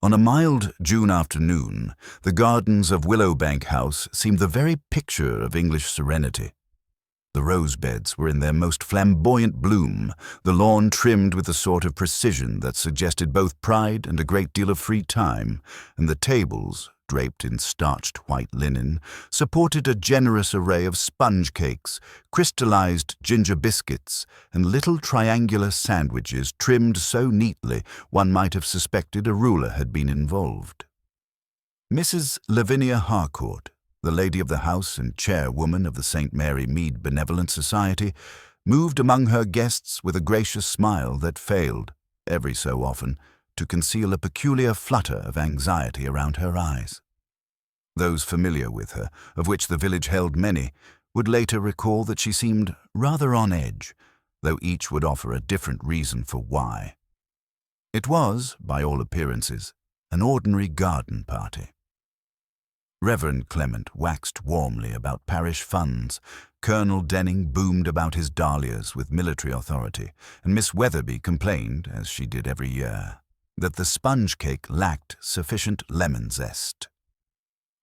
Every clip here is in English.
On a mild June afternoon, the gardens of Willowbank House seemed the very picture of English serenity. The rose beds were in their most flamboyant bloom, the lawn trimmed with a sort of precision that suggested both pride and a great deal of free time, and the tables, draped in starched white linen, supported a generous array of sponge cakes, crystallized ginger biscuits, and little triangular sandwiches trimmed so neatly one might have suspected a ruler had been involved. Mrs. Lavinia Harcourt, the lady of the house and chairwoman of the St. Mary Mead Benevolent Society, moved among her guests with a gracious smile that failed, every so often, to conceal a peculiar flutter of anxiety around her eyes. Those familiar with her, of which the village held many, would later recall that she seemed rather on edge, though each would offer a different reason for why. It was, by all appearances, an ordinary garden party. Reverend Clement waxed warmly about parish funds, Colonel Denning boomed about his dahlias with military authority, and Miss Weatherby complained, as she did every year, that the sponge cake lacked sufficient lemon zest.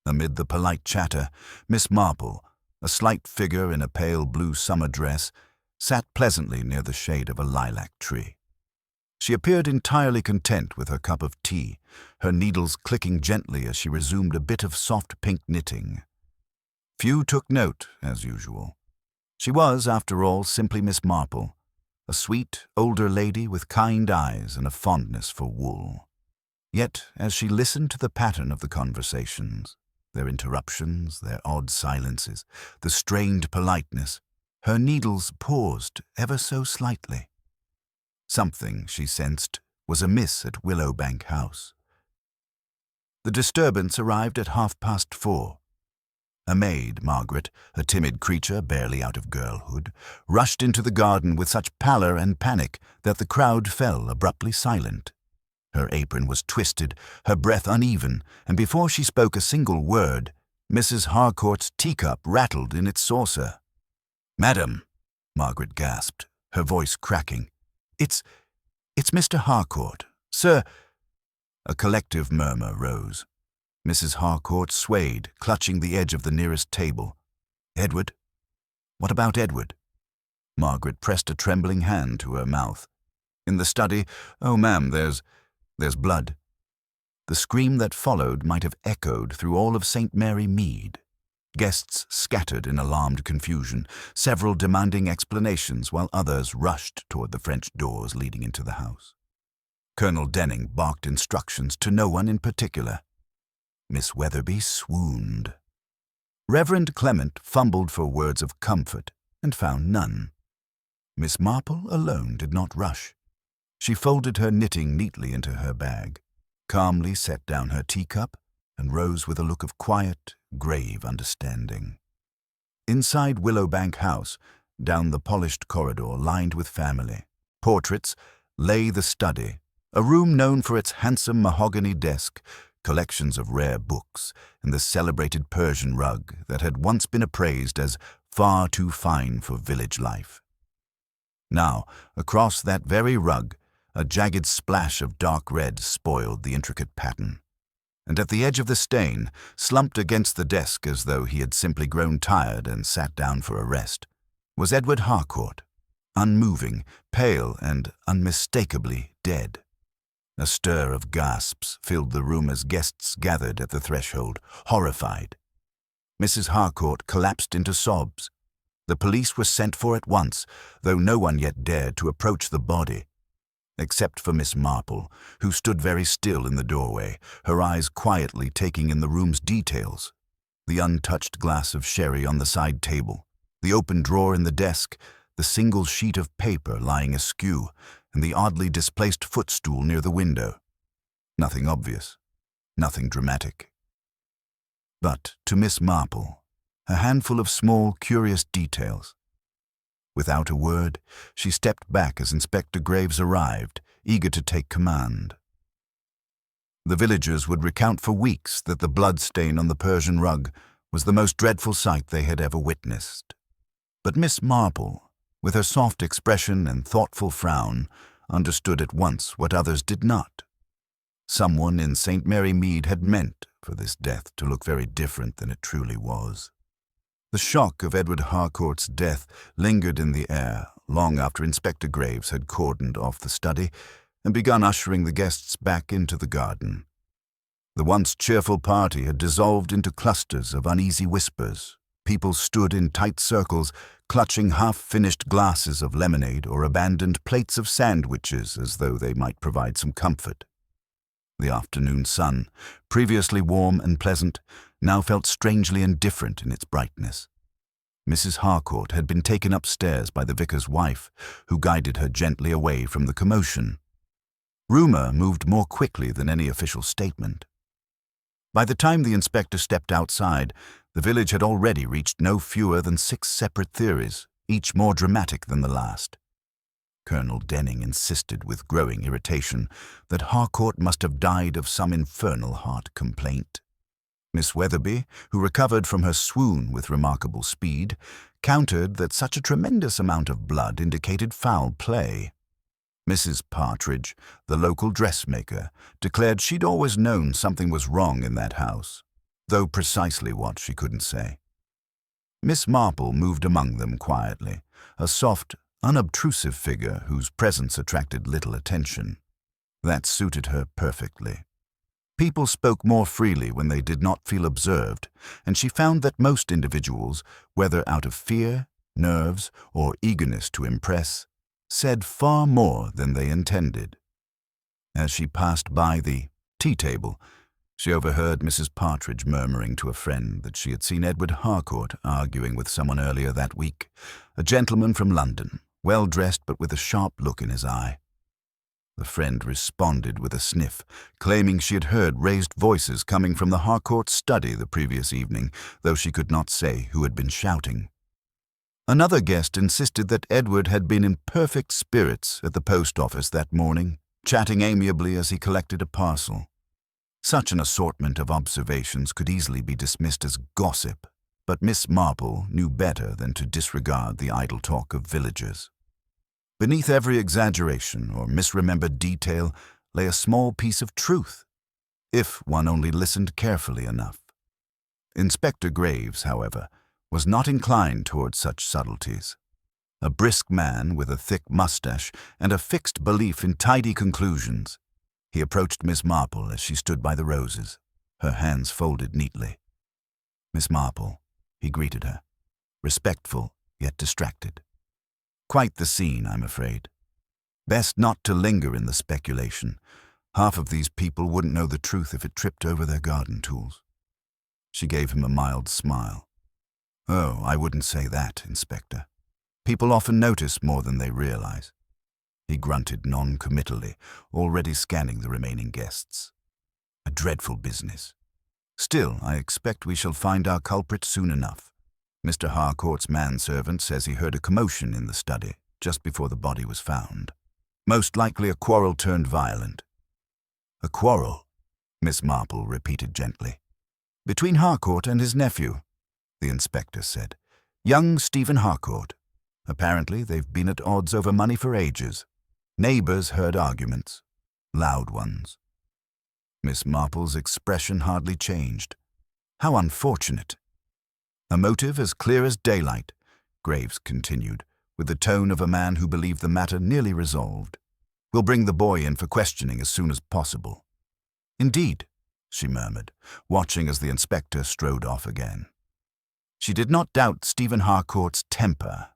Amid the polite chatter, Miss Marple, a slight figure in a pale blue summer dress, sat pleasantly near the shade of a lilac tree. She appeared entirely content with her cup of tea, her needles clicking gently as she resumed a bit of soft pink knitting. Few took note, as usual. She was, after all, simply Miss Marple, a sweet, older lady with kind eyes and a fondness for wool. Yet, as she listened to the pattern of the conversations, their interruptions, their odd silences, the strained politeness, her needles paused ever so slightly. Something, she sensed, was amiss at Willowbank House. The disturbance arrived at 4:30. A maid, Margaret, a timid creature barely out of girlhood, rushed into the garden with such pallor and panic that the crowd fell abruptly silent. Her apron was twisted, her breath uneven, and before she spoke a single word, Mrs. Harcourt's teacup rattled in its saucer. "Madam," Margaret gasped, her voice cracking. It's Mr. Harcourt. Sir." A collective murmur rose. Mrs. Harcourt swayed, clutching the edge of the nearest table. "Edward? What about Edward?" Margaret pressed a trembling hand to her mouth. "In the study. Oh, ma'am, there's blood." The scream that followed might have echoed through all of St. Mary Mead. Guests scattered in alarmed confusion, several demanding explanations while others rushed toward the French doors leading into the house. Colonel Denning barked instructions to no one in particular. Miss Weatherby swooned. Reverend Clement fumbled for words of comfort and found none. Miss Marple alone did not rush. She folded her knitting neatly into her bag, calmly set down her teacup, and rose with a look of quiet, grave understanding. Inside Willowbank House, down the polished corridor lined with family portraits, lay the study, a room known for its handsome mahogany desk, collections of rare books, and the celebrated Persian rug that had once been appraised as far too fine for village life. Now, across that very rug, a jagged splash of dark red spoiled the intricate pattern. And at the edge of the stain, slumped against the desk as though he had simply grown tired and sat down for a rest, was Edward Harcourt, unmoving, pale, and unmistakably dead. A stir of gasps filled the room as guests gathered at the threshold, horrified. Mrs. Harcourt collapsed into sobs. The police were sent for at once, though no one yet dared to approach the body, except for Miss Marple, who stood very still in the doorway, her eyes quietly taking in the room's details. The untouched glass of sherry on the side table, the open drawer in the desk, the single sheet of paper lying askew, and the oddly displaced footstool near the window. Nothing obvious, nothing dramatic. But to Miss Marple, a handful of small, curious details. Without a word, she stepped back as Inspector Graves arrived, eager to take command. The villagers would recount for weeks that the bloodstain on the Persian rug was the most dreadful sight they had ever witnessed. But Miss Marple, with her soft expression and thoughtful frown, understood at once what others did not. Someone in St. Mary Mead had meant for this death to look very different than it truly was. The shock of Edward Harcourt's death lingered in the air long after Inspector Graves had cordoned off the study and begun ushering the guests back into the garden. The once cheerful party had dissolved into clusters of uneasy whispers. People stood in tight circles, clutching half-finished glasses of lemonade or abandoned plates of sandwiches as though they might provide some comfort. The afternoon sun, previously warm and pleasant, now felt strangely indifferent in its brightness. Mrs. Harcourt had been taken upstairs by the vicar's wife, who guided her gently away from the commotion. Rumour moved more quickly than any official statement. By the time the inspector stepped outside, the village had already reached no fewer than 6 separate theories, each more dramatic than the last. Colonel Denning insisted with growing irritation that Harcourt must have died of some infernal heart complaint. Miss Weatherby, who recovered from her swoon with remarkable speed, countered that such a tremendous amount of blood indicated foul play. Mrs. Partridge, the local dressmaker, declared she'd always known something was wrong in that house, though precisely what she couldn't say. Miss Marple moved among them quietly, a soft, unobtrusive figure whose presence attracted little attention. That suited her perfectly. People spoke more freely when they did not feel observed, and she found that most individuals, whether out of fear, nerves, or eagerness to impress, said far more than they intended. As she passed by the tea table, she overheard Mrs. Partridge murmuring to a friend that she had seen Edward Harcourt arguing with someone earlier that week, a gentleman from London, well-dressed but with a sharp look in his eye. The friend responded with a sniff, claiming she had heard raised voices coming from the Harcourt study the previous evening, though she could not say who had been shouting. Another guest insisted that Edward had been in perfect spirits at the post office that morning, chatting amiably as he collected a parcel. Such an assortment of observations could easily be dismissed as gossip, but Miss Marple knew better than to disregard the idle talk of villagers. Beneath every exaggeration or misremembered detail lay a small piece of truth, if one only listened carefully enough. Inspector Graves, however, was not inclined toward such subtleties. A brisk man with a thick mustache and a fixed belief in tidy conclusions, he approached Miss Marple as she stood by the roses, her hands folded neatly. "Miss Marple," he greeted her, respectful yet distracted. "Quite the scene, I'm afraid. Best not to linger in the speculation. Half of these people wouldn't know the truth if it tripped over their garden tools." She gave him a mild smile. "Oh, I wouldn't say that, Inspector. People often notice more than they realize." He grunted non-committally, already scanning the remaining guests. "A dreadful business. Still, I expect we shall find our culprit soon enough. Mr. Harcourt's manservant says he heard a commotion in the study just before the body was found. Most likely a quarrel turned violent." "A quarrel?" Miss Marple repeated gently. "Between Harcourt and his nephew," the inspector said. "Young Stephen Harcourt. Apparently they've been at odds over money for ages. Neighbors heard arguments. Loud ones." Miss Marple's expression hardly changed. "How unfortunate." "A motive as clear as daylight," Graves continued, with the tone of a man who believed the matter nearly resolved. "We'll bring the boy in for questioning as soon as possible." "Indeed," she murmured, watching as the inspector strode off again. She did not doubt Stephen Harcourt's temper.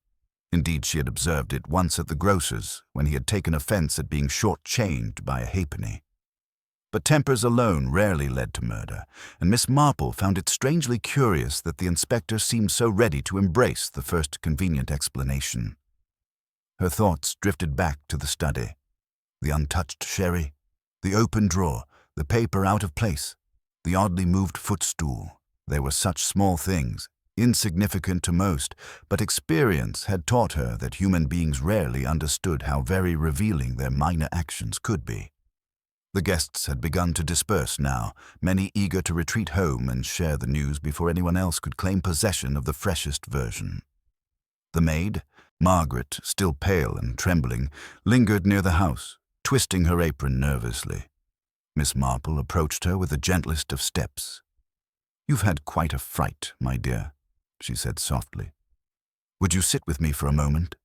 Indeed, she had observed it once at the grocer's, when he had taken offense at being short-changed by a halfpenny. But tempers alone rarely led to murder, and Miss Marple found it strangely curious that the inspector seemed so ready to embrace the first convenient explanation. Her thoughts drifted back to the study. The untouched sherry, the open drawer, the paper out of place, the oddly moved footstool. They were such small things, insignificant to most, but experience had taught her that human beings rarely understood how very revealing their minor actions could be. The guests had begun to disperse now, many eager to retreat home and share the news before anyone else could claim possession of the freshest version. The maid, Margaret, still pale and trembling, lingered near the house, twisting her apron nervously. Miss Marple approached her with the gentlest of steps. "You've had quite a fright, my dear," she said softly. "Would you sit with me for a moment?"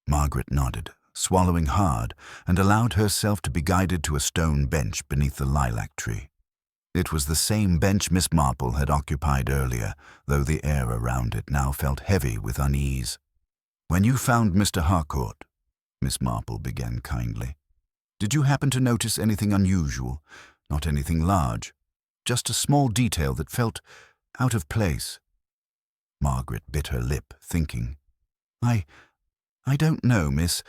Margaret nodded, swallowing hard, and allowed herself to be guided to a stone bench beneath the lilac tree. It was the same bench Miss Marple had occupied earlier, though the air around it now felt heavy with unease. "When you found Mr. Harcourt," Miss Marple began kindly, "did you happen to notice anything unusual? Not anything large, just a small detail that felt out of place?" Margaret bit her lip, thinking. I don't know, miss.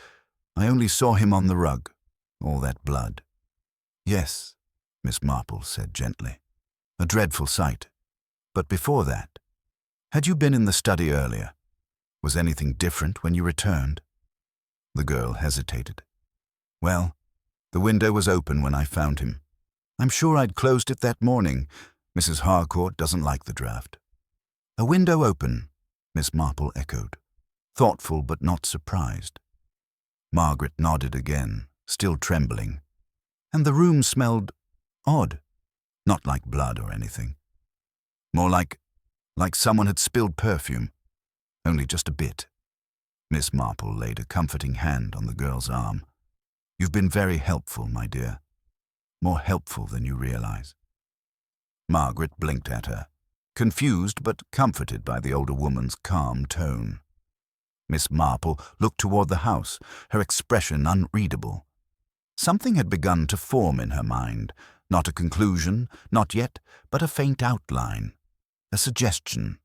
I only saw him on the rug. All that blood." "Yes," Miss Marple said gently. "A dreadful sight. But before that, had you been in the study earlier? Was anything different when you returned?" The girl hesitated. "Well, the window was open when I found him. I'm sure I'd closed it that morning. Mrs. Harcourt doesn't like the draught." "A window open," Miss Marple echoed, thoughtful but not surprised. Margaret nodded again, still trembling. "And the room smelled odd. Not like blood or anything. More like someone had spilled perfume. Only just a bit." Miss Marple laid a comforting hand on the girl's arm. "You've been very helpful, my dear. More helpful than you realize." Margaret blinked at her, confused but comforted by the older woman's calm tone. Miss Marple looked toward the house, her expression unreadable. Something had begun to form in her mind, not a conclusion, not yet, but a faint outline, a suggestion.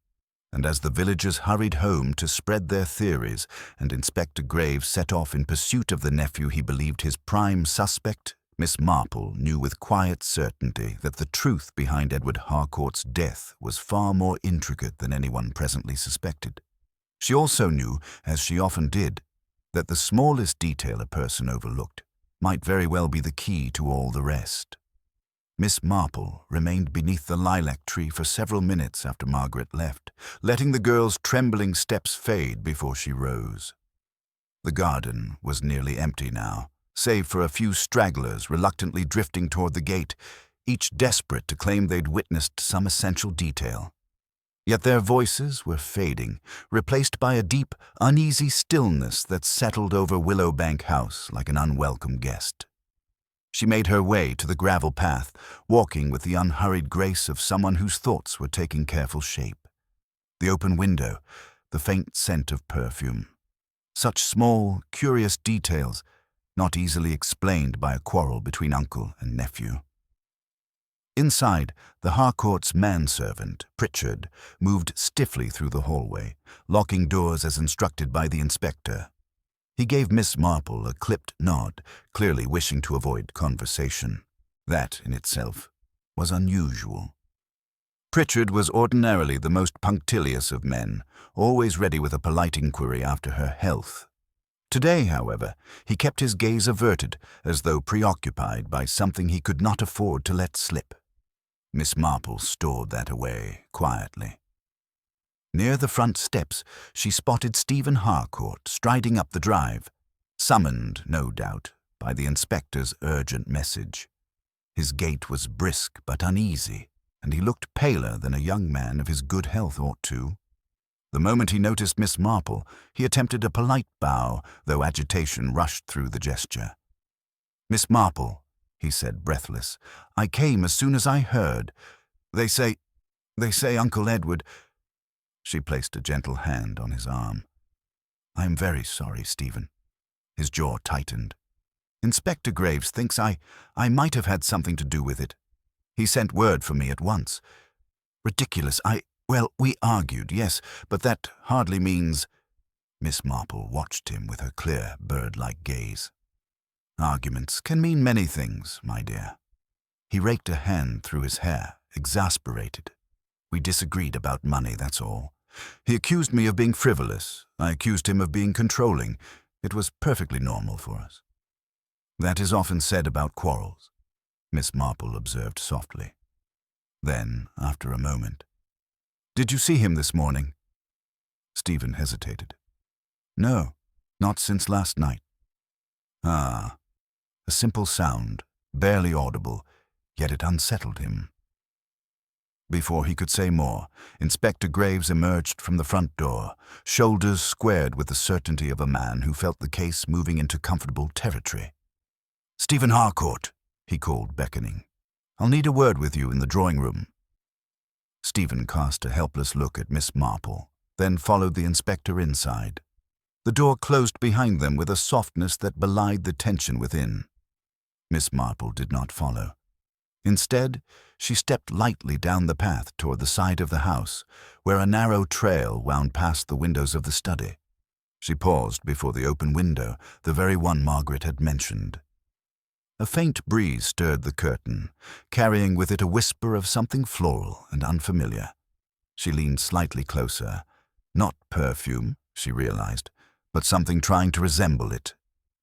And as the villagers hurried home to spread their theories, and Inspector Graves set off in pursuit of the nephew he believed his prime suspect, Miss Marple knew with quiet certainty that the truth behind Edward Harcourt's death was far more intricate than anyone presently suspected. She also knew, as she often did, that the smallest detail a person overlooked might very well be the key to all the rest. Miss Marple remained beneath the lilac tree for several minutes after Margaret left, letting the girl's trembling steps fade before she rose. The garden was nearly empty now, save for a few stragglers reluctantly drifting toward the gate, each desperate to claim they'd witnessed some essential detail. Yet their voices were fading, replaced by a deep, uneasy stillness that settled over Willowbank House like an unwelcome guest. She made her way to the gravel path, walking with the unhurried grace of someone whose thoughts were taking careful shape. The open window, the faint scent of perfume. Such small, curious details, not easily explained by a quarrel between uncle and nephew. Inside, the Harcourt's manservant, Pritchard, moved stiffly through the hallway, locking doors as instructed by the inspector. He gave Miss Marple a clipped nod, clearly wishing to avoid conversation. That, in itself, was unusual. Pritchard was ordinarily the most punctilious of men, always ready with a polite inquiry after her health. Today, however, he kept his gaze averted, as though preoccupied by something he could not afford to let slip. Miss Marple stored that away quietly. Near the front steps, she spotted Stephen Harcourt striding up the drive, summoned, no doubt, by the inspector's urgent message. His gait was brisk but uneasy, and he looked paler than a young man of his good health ought to. The moment he noticed Miss Marple, he attempted a polite bow, though agitation rushed through the gesture. "Miss Marple," he said, breathless, "I came as soon as I heard. They say Uncle Edward—" She placed a gentle hand on his arm. "I am very sorry, Stephen." His jaw tightened. "Inspector Graves thinks I might have had something to do with it. He sent word for me at once. Ridiculous. Well, we argued, yes, but that hardly means—" Miss Marple watched him with her clear, bird-like gaze. "Arguments can mean many things, my dear." He raked a hand through his hair, exasperated. "We disagreed about money, that's all. He accused me of being frivolous. I accused him of being controlling. It was perfectly normal for us." "That is often said about quarrels," Miss Marple observed softly. Then, after a moment, "Did you see him this morning?" Stephen hesitated. "No, not since last night." "Ah." A simple sound, barely audible, yet it unsettled him. Before he could say more, Inspector Graves emerged from the front door, shoulders squared with the certainty of a man who felt the case moving into comfortable territory. "Stephen Harcourt," he called, beckoning. "I'll need a word with you in the drawing room." Stephen cast a helpless look at Miss Marple, then followed the inspector inside. The door closed behind them with a softness that belied the tension within. Miss Marple did not follow. Instead, she stepped lightly down the path toward the side of the house, where a narrow trail wound past the windows of the study. She paused before the open window, the very one Margaret had mentioned. A faint breeze stirred the curtain, carrying with it a whisper of something floral and unfamiliar. She leaned slightly closer. Not perfume, she realized, but something trying to resemble it.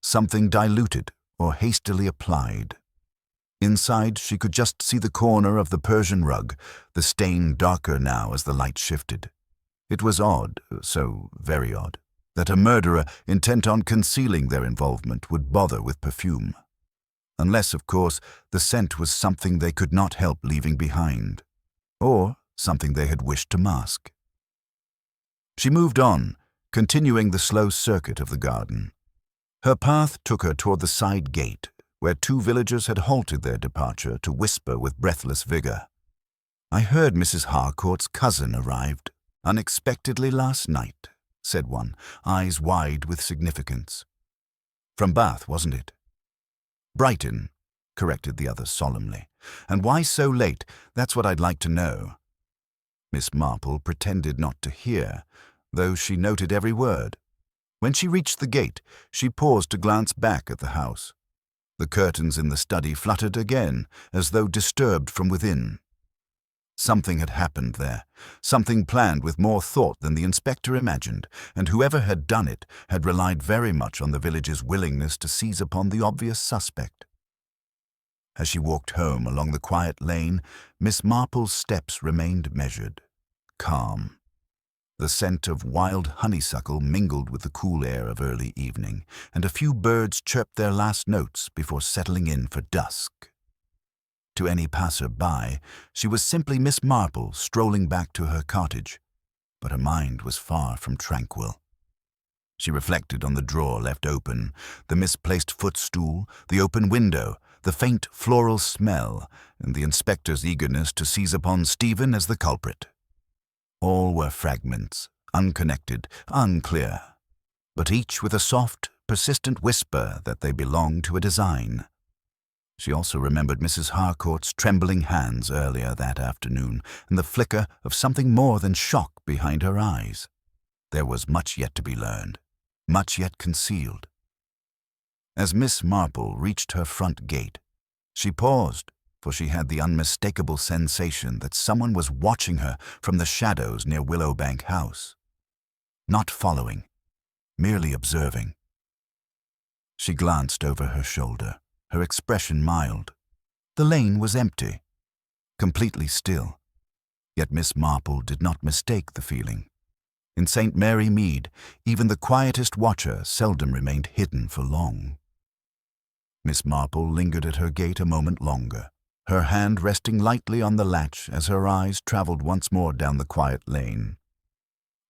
Something diluted or hastily applied. Inside, she could just see the corner of the Persian rug, the stain darker now as the light shifted. It was odd, so very odd, that a murderer intent on concealing their involvement would bother with perfume. Unless, of course, the scent was something they could not help leaving behind, or something they had wished to mask. She moved on, continuing the slow circuit of the garden. Her path took her toward the side gate, where two villagers had halted their departure to whisper with breathless vigor. "I heard Mrs. Harcourt's cousin arrived unexpectedly last night," said one, eyes wide with significance. "From Bath, wasn't it?" "Brighton," corrected the other solemnly. "And why so late? That's what I'd like to know." Miss Marple pretended not to hear, though she noted every word. When she reached the gate, she paused to glance back at the house. The curtains in the study fluttered again, as though disturbed from within. Something had happened there, something planned with more thought than the inspector imagined, and whoever had done it had relied very much on the village's willingness to seize upon the obvious suspect. As she walked home along the quiet lane, Miss Marple's steps remained measured, calm. The scent of wild honeysuckle mingled with the cool air of early evening, and a few birds chirped their last notes before settling in for dusk. To any passer-by, she was simply Miss Marple strolling back to her cottage, but her mind was far from tranquil. She reflected on the drawer left open, the misplaced footstool, the open window, the faint floral smell, and the inspector's eagerness to seize upon Stephen as the culprit. All were fragments, unconnected, unclear, but each with a soft, persistent whisper that they belonged to a design. She also remembered Mrs. Harcourt's trembling hands earlier that afternoon and the flicker of something more than shock behind her eyes. There was much yet to be learned, much yet concealed. As Miss Marple reached her front gate, she paused, for she had the unmistakable sensation that someone was watching her from the shadows near Willowbank House. Not following, merely observing. She glanced over her shoulder, her expression mild. The lane was empty, completely still. Yet Miss Marple did not mistake the feeling. In St. Mary Mead, even the quietest watcher seldom remained hidden for long. Miss Marple lingered at her gate a moment longer, her hand resting lightly on the latch as her eyes traveled once more down the quiet lane.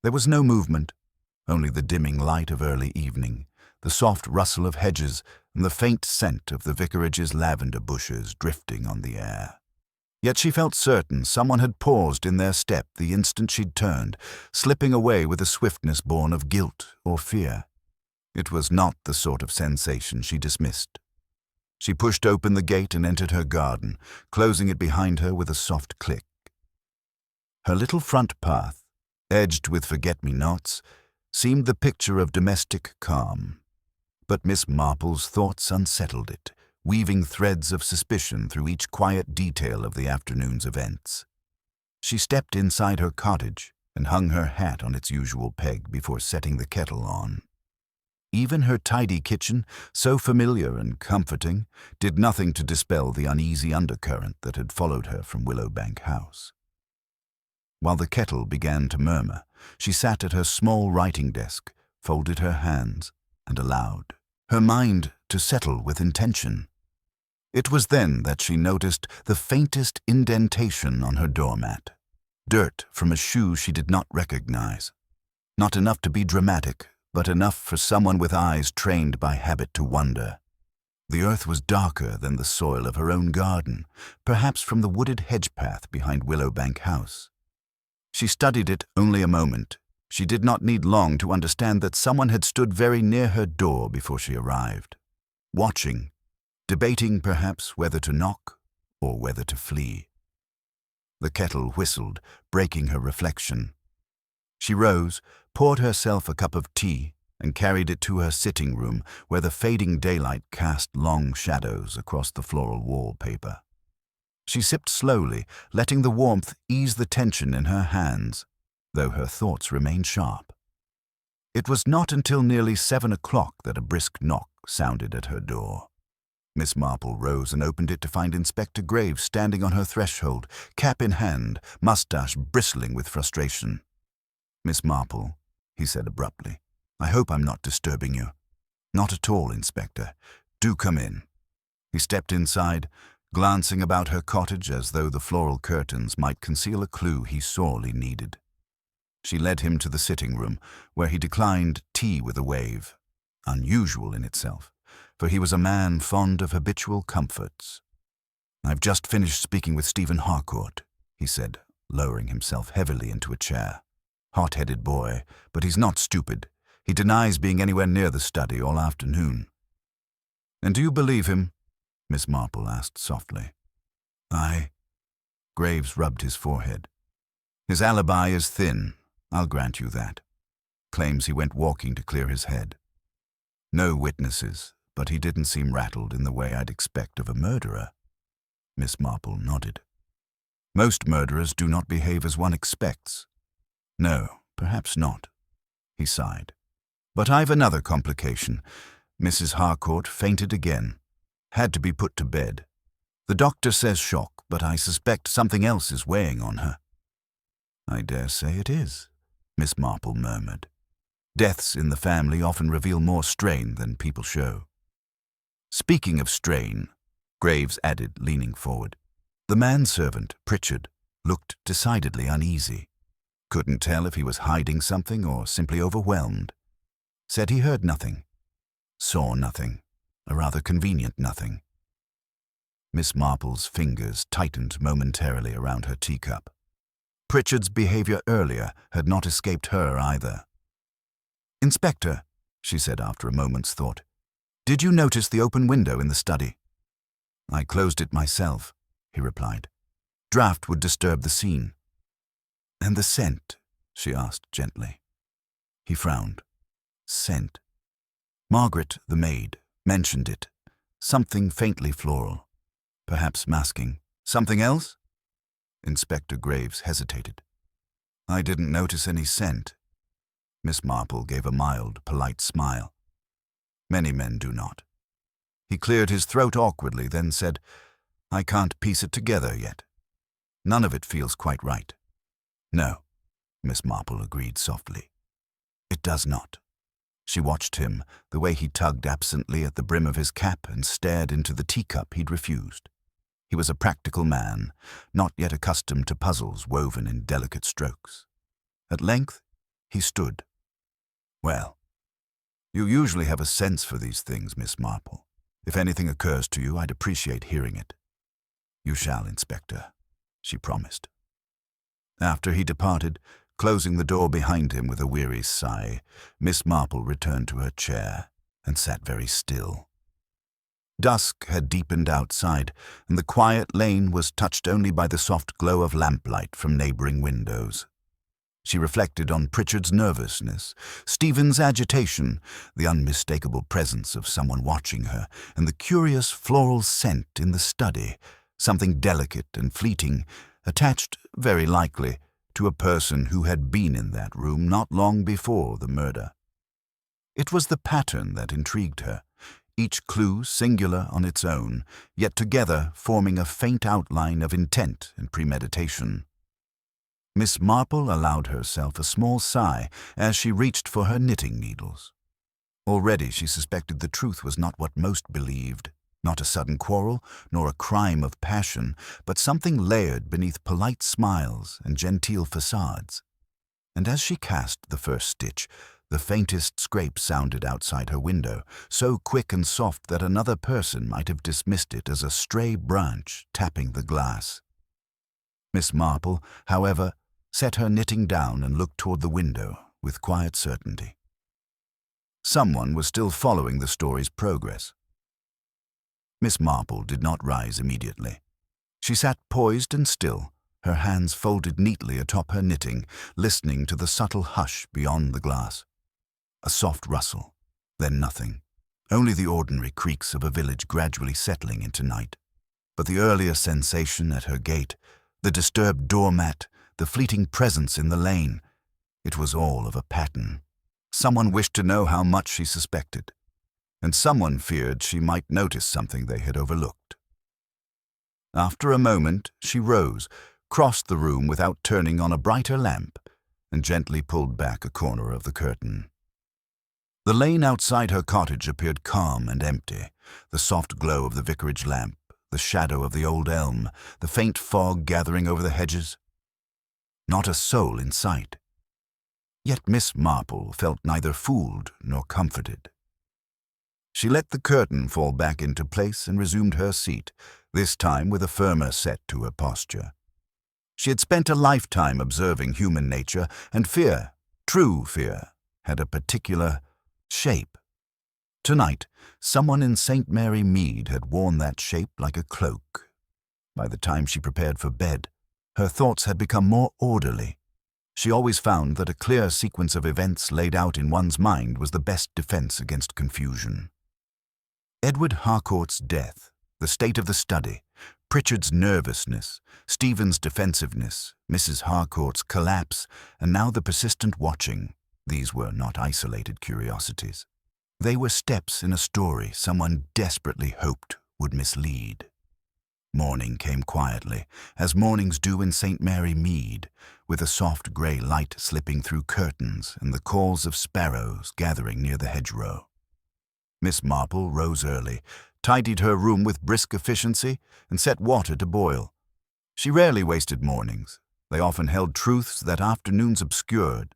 There was no movement, only the dimming light of early evening, the soft rustle of hedges, and the faint scent of the vicarage's lavender bushes drifting on the air. Yet she felt certain someone had paused in their step the instant she'd turned, slipping away with a swiftness born of guilt or fear. It was not the sort of sensation she dismissed. She pushed open the gate and entered her garden, closing it behind her with a soft click. Her little front path, edged with forget-me-nots, seemed the picture of domestic calm. But Miss Marple's thoughts unsettled it, weaving threads of suspicion through each quiet detail of the afternoon's events. She stepped inside her cottage and hung her hat on its usual peg before setting the kettle on. Even her tidy kitchen, so familiar and comforting, did nothing to dispel the uneasy undercurrent that had followed her from Willowbank House. While the kettle began to murmur, she sat at her small writing desk, folded her hands, and allowed her mind to settle with intention. It was then that she noticed the faintest indentation on her doormat, dirt from a shoe she did not recognize. Not enough to be dramatic, but enough for someone with eyes trained by habit to wonder. The earth was darker than the soil of her own garden, perhaps from the wooded hedge path behind Willowbank House. She studied it only a moment. She did not need long to understand that someone had stood very near her door before she arrived, watching, debating perhaps whether to knock or whether to flee. The kettle whistled, breaking her reflection. She rose, poured herself a cup of tea, and carried it to her sitting room, where the fading daylight cast long shadows across the floral wallpaper. She sipped slowly, letting the warmth ease the tension in her hands, though her thoughts remained sharp. It was not until nearly 7 o'clock that a brisk knock sounded at her door. Miss Marple rose and opened it to find Inspector Graves standing on her threshold, cap in hand, mustache bristling with frustration. "Miss Marple," he said abruptly, "I hope I'm not disturbing you." "Not at all, Inspector. Do come in." He stepped inside, glancing about her cottage as though the floral curtains might conceal a clue he sorely needed. She led him to the sitting room, where he declined tea with a wave, unusual in itself, for he was a man fond of habitual comforts. "I've just finished speaking with Stephen Harcourt," he said, lowering himself heavily into a chair. "Hot-headed boy, but he's not stupid. He denies being anywhere near the study all afternoon." "And do you believe him?" Miss Marple asked softly. "I—" Graves rubbed his forehead. "His alibi is thin, I'll grant you that. Claims he went walking to clear his head. No witnesses, but he didn't seem rattled in the way I'd expect of a murderer." Miss Marple nodded. "Most murderers do not behave as one expects." "No, perhaps not." He sighed. "But I've another complication. Mrs. Harcourt fainted again. Had to be put to bed. The doctor says shock, but I suspect something else is weighing on her." "I dare say it is," Miss Marple murmured. "Deaths in the family often reveal more strain than people show." "Speaking of strain," Graves added, leaning forward, "the manservant, Pritchard, looked decidedly uneasy. Couldn't tell if he was hiding something or simply overwhelmed. Said he heard nothing, saw nothing, a rather convenient nothing." Miss Marple's fingers tightened momentarily around her teacup. Pritchard's behavior earlier had not escaped her either. "Inspector," she said after a moment's thought, "did you notice the open window in the study?" "I closed it myself," he replied. "Draught would disturb the scene." "And the scent?" she asked gently. He frowned. Scent. Margaret, the maid, mentioned it. Something faintly floral. Perhaps masking. "Something else?" Inspector Graves hesitated. "I didn't notice any scent." Miss Marple gave a mild, polite smile. Many men do not. He cleared his throat awkwardly, then said, "I can't piece it together yet. None of it feels quite right." "No," Miss Marple agreed softly. "It does not." She watched him, the way he tugged absently at the brim of his cap and stared into the teacup he'd refused. He was a practical man, not yet accustomed to puzzles woven in delicate strokes. At length, he stood. "Well, you usually have a sense for these things, Miss Marple. If anything occurs to you, I'd appreciate hearing it." "You shall, Inspector," she promised. After he departed, closing the door behind him with a weary sigh, Miss Marple returned to her chair and sat very still. Dusk had deepened outside, and the quiet lane was touched only by the soft glow of lamplight from neighboring windows. She reflected on Pritchard's nervousness, Stephen's agitation, the unmistakable presence of someone watching her, and the curious floral scent in the study, something delicate and fleeting, attached, very likely, to a person who had been in that room not long before the murder. It was the pattern that intrigued her, each clue singular on its own, yet together forming a faint outline of intent and premeditation. Miss Marple allowed herself a small sigh as she reached for her knitting needles. Already she suspected the truth was not what most believed. Not a sudden quarrel, nor a crime of passion, but something layered beneath polite smiles and genteel facades. And as she cast the first stitch, the faintest scrape sounded outside her window, so quick and soft that another person might have dismissed it as a stray branch tapping the glass. Miss Marple, however, set her knitting down and looked toward the window with quiet certainty. Someone was still following the story's progress. Miss Marple did not rise immediately. She sat poised and still, her hands folded neatly atop her knitting, listening to the subtle hush beyond the glass. A soft rustle, then nothing, only the ordinary creaks of a village gradually settling into night. But the earlier sensation at her gate, the disturbed doormat, the fleeting presence in the lane, it was all of a pattern. Someone wished to know how much she suspected, and someone feared she might notice something they had overlooked. After a moment, she rose, crossed the room without turning on a brighter lamp, and gently pulled back a corner of the curtain. The lane outside her cottage appeared calm and empty, the soft glow of the vicarage lamp, the shadow of the old elm, the faint fog gathering over the hedges. Not a soul in sight. Yet Miss Marple felt neither fooled nor comforted. She let the curtain fall back into place and resumed her seat, this time with a firmer set to her posture. She had spent a lifetime observing human nature, and fear, true fear, had a particular shape. Tonight, someone in St. Mary Mead had worn that shape like a cloak. By the time she prepared for bed, her thoughts had become more orderly. She always found that a clear sequence of events laid out in one's mind was the best defense against confusion. Edward Harcourt's death, the state of the study, Pritchard's nervousness, Stephen's defensiveness, Mrs. Harcourt's collapse, and now the persistent watching, these were not isolated curiosities. They were steps in a story someone desperately hoped would mislead. Morning came quietly, as mornings do in St. Mary Mead, with a soft grey light slipping through curtains and the calls of sparrows gathering near the hedgerow. Miss Marple rose early, tidied her room with brisk efficiency, and set water to boil. She rarely wasted mornings. They often held truths that afternoons obscured.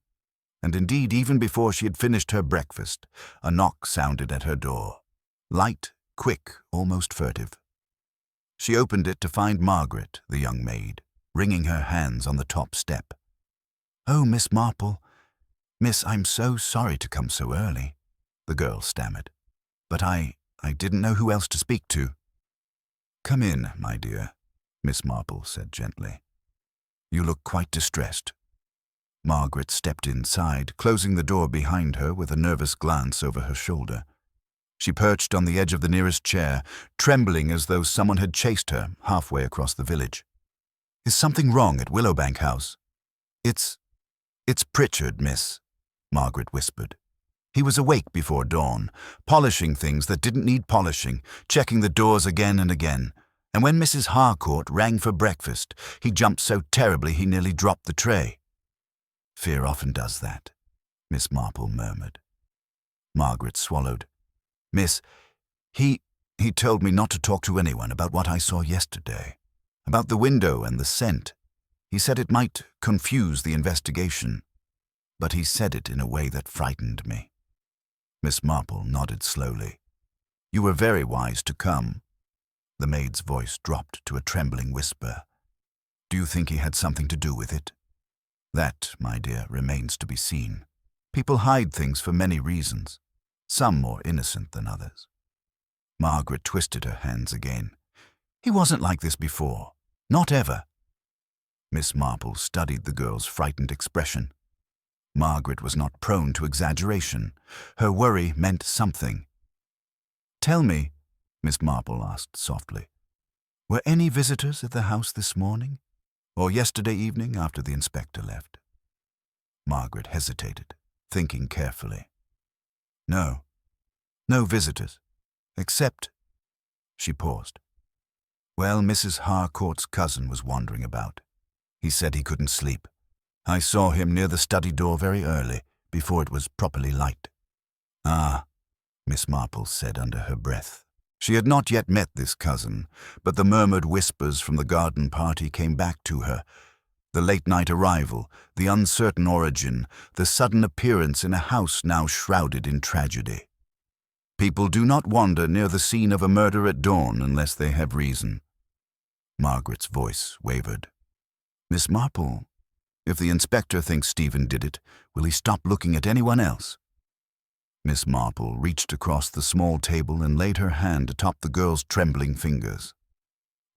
And indeed, even before she had finished her breakfast, a knock sounded at her door. Light, quick, almost furtive. She opened it to find Margaret, the young maid, wringing her hands on the top step. "Oh, Miss Marple. Miss, I'm so sorry to come so early," the girl stammered. "But I didn't know who else to speak to." "Come in, my dear," Miss Marple said gently. "You look quite distressed." Margaret stepped inside, closing the door behind her with a nervous glance over her shoulder. She perched on the edge of the nearest chair, trembling as though someone had chased her halfway across the village. "Is something wrong at Willowbank House?" It's Pritchard, miss," Margaret whispered. "He was awake before dawn, polishing things that didn't need polishing, checking the doors again and again. And when Mrs. Harcourt rang for breakfast, he jumped so terribly he nearly dropped the tray." "Fear often does that," Miss Marple murmured. Margaret swallowed. "Miss, he told me not to talk to anyone about what I saw yesterday, about the window and the scent. He said it might confuse the investigation, but he said it in a way that frightened me." Miss Marple nodded slowly. "You were very wise to come." The maid's voice dropped to a trembling whisper. "Do you think he had something to do with it?" "That, my dear, remains to be seen. People hide things for many reasons, some more innocent than others." Margaret twisted her hands again. "He wasn't like this before. Not ever." Miss Marple studied the girl's frightened expression. Margaret was not prone to exaggeration. Her worry meant something. "Tell me," Miss Marple asked softly, "were any visitors at the house this morning? Or yesterday evening after the inspector left?" Margaret hesitated, thinking carefully. No visitors, except—" She paused. "Well, Mrs. Harcourt's cousin was wandering about. He said he couldn't sleep. I saw him near the study door very early, before it was properly light." "Ah," Miss Marple said under her breath. She had not yet met this cousin, but the murmured whispers from the garden party came back to her. The late-night arrival, the uncertain origin, the sudden appearance in a house now shrouded in tragedy. People do not wander near the scene of a murder at dawn unless they have reason. Margaret's voice wavered. Miss Marple, if the inspector thinks Stephen did it, will he stop looking at anyone else? Miss Marple reached across the small table and laid her hand atop the girl's trembling fingers.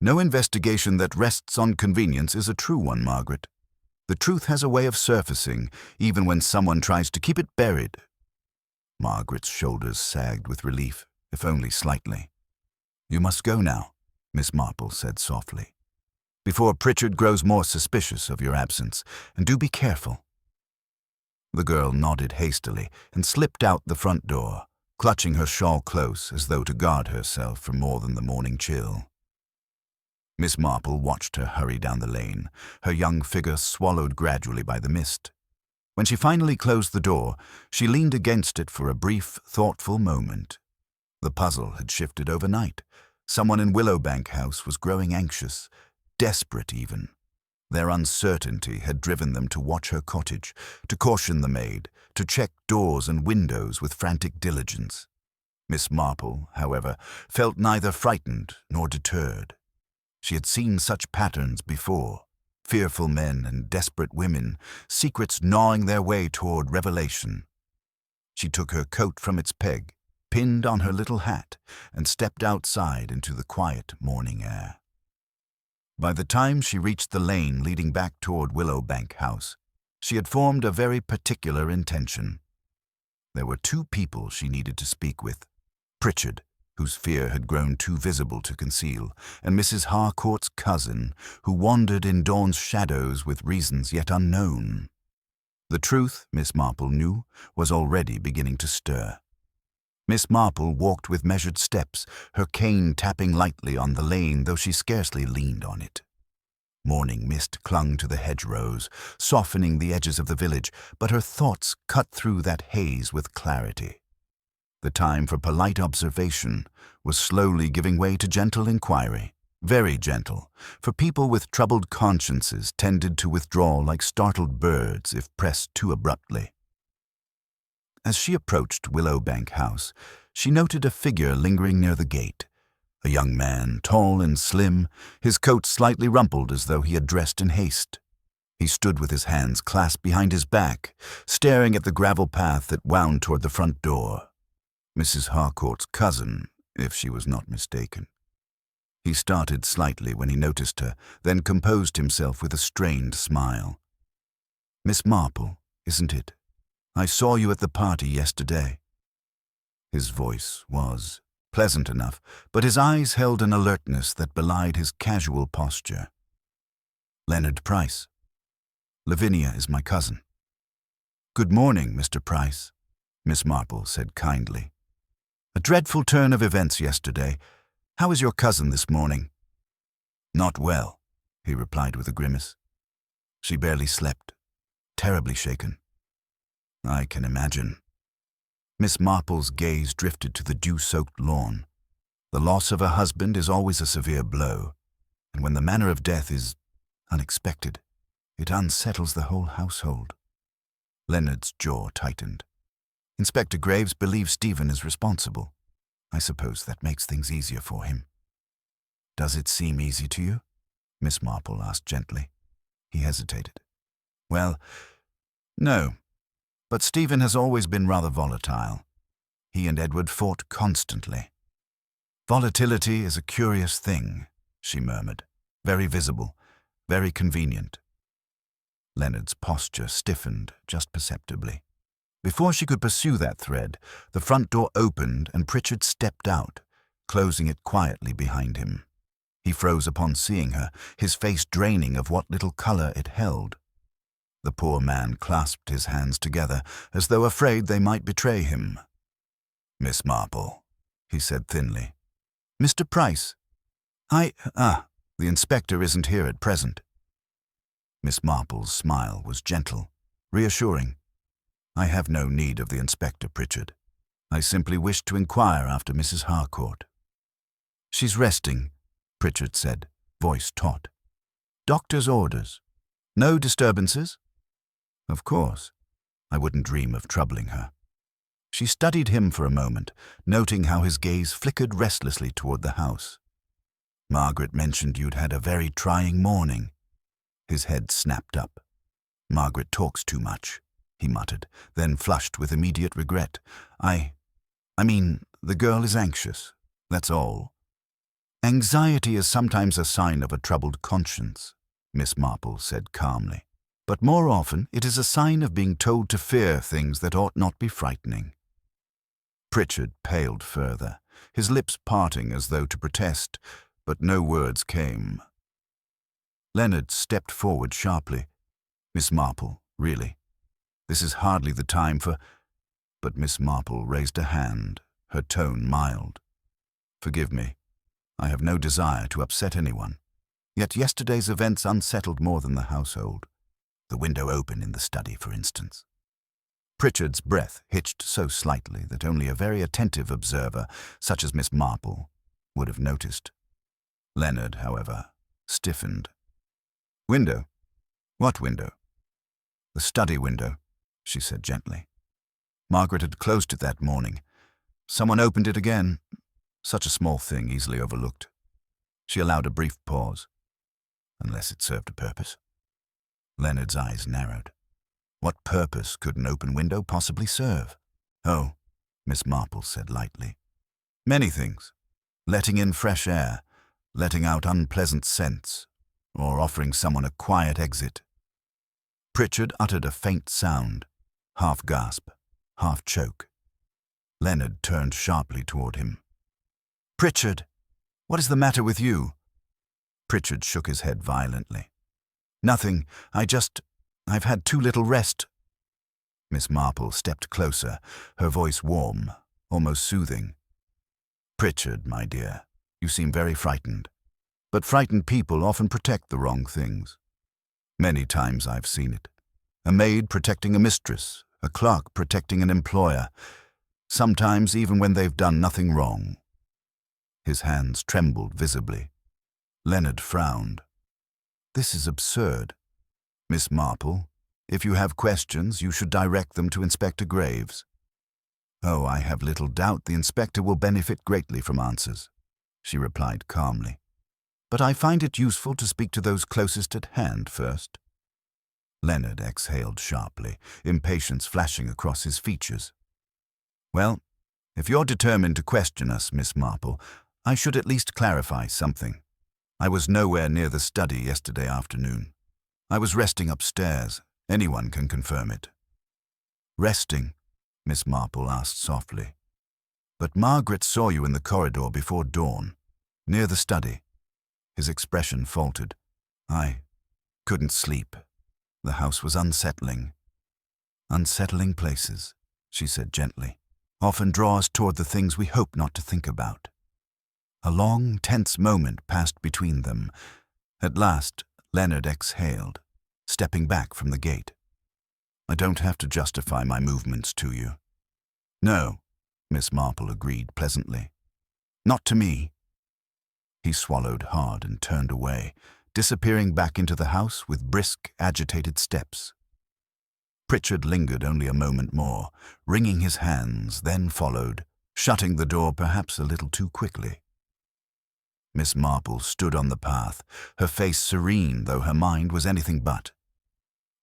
No investigation that rests on convenience is a true one, Margaret. The truth has a way of surfacing, even when someone tries to keep it buried. Margaret's shoulders sagged with relief, if only slightly. You must go now, Miss Marple said softly, before Pritchard grows more suspicious of your absence, and do be careful. The girl nodded hastily and slipped out the front door, clutching her shawl close as though to guard herself from more than the morning chill. Miss Marple watched her hurry down the lane, her young figure swallowed gradually by the mist. When she finally closed the door, she leaned against it for a brief, thoughtful moment. The puzzle had shifted overnight. Someone in Willowbank House was growing anxious, desperate even. Their uncertainty had driven them to watch her cottage, to caution the maid, to check doors and windows with frantic diligence. Miss Marple, however, felt neither frightened nor deterred. She had seen such patterns before, fearful men and desperate women, secrets gnawing their way toward revelation. She took her coat from its peg, pinned on her little hat, and stepped outside into the quiet morning air. By the time she reached the lane leading back toward Willowbank House, she had formed a very particular intention. There were two people she needed to speak with: Pritchard, whose fear had grown too visible to conceal, and Mrs. Harcourt's cousin, who wandered in Dawn's shadows with reasons yet unknown. The truth, Miss Marple knew, was already beginning to stir. Miss Marple walked with measured steps, her cane tapping lightly on the lane, though she scarcely leaned on it. Morning mist clung to the hedgerows, softening the edges of the village, but her thoughts cut through that haze with clarity. The time for polite observation was slowly giving way to gentle inquiry, very gentle, for people with troubled consciences tended to withdraw like startled birds if pressed too abruptly. As she approached Willowbank House, she noted a figure lingering near the gate, a young man, tall and slim, his coat slightly rumpled as though he had dressed in haste. He stood with his hands clasped behind his back, staring at the gravel path that wound toward the front door. Mrs. Harcourt's cousin, if she was not mistaken. He started slightly when he noticed her, then composed himself with a strained smile. Miss Marple, isn't it? I saw you at the party yesterday. His voice was pleasant enough, but his eyes held an alertness that belied his casual posture. Leonard Price. Lavinia is my cousin. Good morning, Mr. Price, Miss Marple said kindly. A dreadful turn of events yesterday. How is your cousin this morning? Not well, he replied with a grimace. She barely slept, terribly shaken. I can imagine. Miss Marple's gaze drifted to the dew-soaked lawn. The loss of a husband is always a severe blow, and when the manner of death is unexpected, it unsettles the whole household. Leonard's jaw tightened. Inspector Graves believes Stephen is responsible. I suppose that makes things easier for him. Does it seem easy to you? Miss Marple asked gently. He hesitated. Well, no. But Stephen has always been rather volatile. He and Edward fought constantly. Volatility is a curious thing, she murmured. Very visible, very convenient. Leonard's posture stiffened just perceptibly. Before she could pursue that thread, the front door opened and Pritchard stepped out, closing it quietly behind him. He froze upon seeing her, his face draining of what little color it held. The poor man clasped his hands together, as though afraid they might betray him. Miss Marple, he said thinly. Mr. Price. The inspector isn't here at present. Miss Marple's smile was gentle, reassuring. I have no need of the inspector, Pritchard. I simply wished to inquire after Mrs. Harcourt. "She's resting," Pritchard said, voice taut. "Doctor's orders. No disturbances?" "Of course. I wouldn't dream of troubling her." She studied him for a moment, noting how his gaze flickered restlessly toward the house. "Margaret mentioned you'd had a very trying morning." His head snapped up. "Margaret talks too much," he muttered, then flushed with immediate regret. I mean, the girl is anxious, that's all." "Anxiety is sometimes a sign of a troubled conscience," Miss Marple said calmly. "But more often it is a sign of being told to fear things that ought not be frightening." Pritchard paled further, his lips parting as though to protest, but no words came. Leonard stepped forward sharply. "Miss Marple, really, this is hardly the time for—" But Miss Marple raised a hand, her tone mild. "Forgive me. I have no desire to upset anyone. Yet yesterday's events unsettled more than the household. The window open in the study, for instance." Pritchard's breath hitched so slightly that only a very attentive observer, such as Miss Marple, would have noticed. Leonard, however, stiffened. "Window? What window?" "The study window," she said gently. "Margaret had closed it that morning. Someone opened it again. Such a small thing, easily overlooked." She allowed a brief pause. "Unless it served a purpose." Leonard's eyes narrowed. What purpose could an open window possibly serve? "Oh," Miss Marple said lightly. "Many things. Letting in fresh air, letting out unpleasant scents, or offering someone a quiet exit." Pritchard uttered a faint sound, half gasp, half choke. Leonard turned sharply toward him. "Pritchard, what is the matter with you?" Pritchard shook his head violently. "Nothing. I've had too little rest." Miss Marple stepped closer, her voice warm, almost soothing. "Pritchard, my dear, you seem very frightened. But frightened people often protect the wrong things. Many times I've seen it. A maid protecting a mistress, a clerk protecting an employer, sometimes even when they've done nothing wrong." His hands trembled visibly. Leonard frowned. "This is absurd. Miss Marple, if you have questions, you should direct them to Inspector Graves." "Oh, I have little doubt the inspector will benefit greatly from answers," she replied calmly. "But I find it useful to speak to those closest at hand first." Leonard exhaled sharply, impatience flashing across his features. "Well, if you're determined to question us, Miss Marple, I should at least clarify something. I was nowhere near the study yesterday afternoon. I was resting upstairs. Anyone can confirm it." "Resting?" Miss Marple asked softly. "But Margaret saw you in the corridor before dawn, near the study." His expression faltered. "I couldn't sleep. The house was unsettling." "Unsettling places," she said gently, "often draw us toward the things we hope not to think about." A long, tense moment passed between them. At last, Leonard exhaled, stepping back from the gate. "I don't have to justify my movements to you." "No," Miss Marple agreed pleasantly. "Not to me." He swallowed hard and turned away, disappearing back into the house with brisk, agitated steps. Pritchard lingered only a moment more, wringing his hands, then followed, shutting the door perhaps a little too quickly. Miss Marple stood on the path, her face serene though her mind was anything but.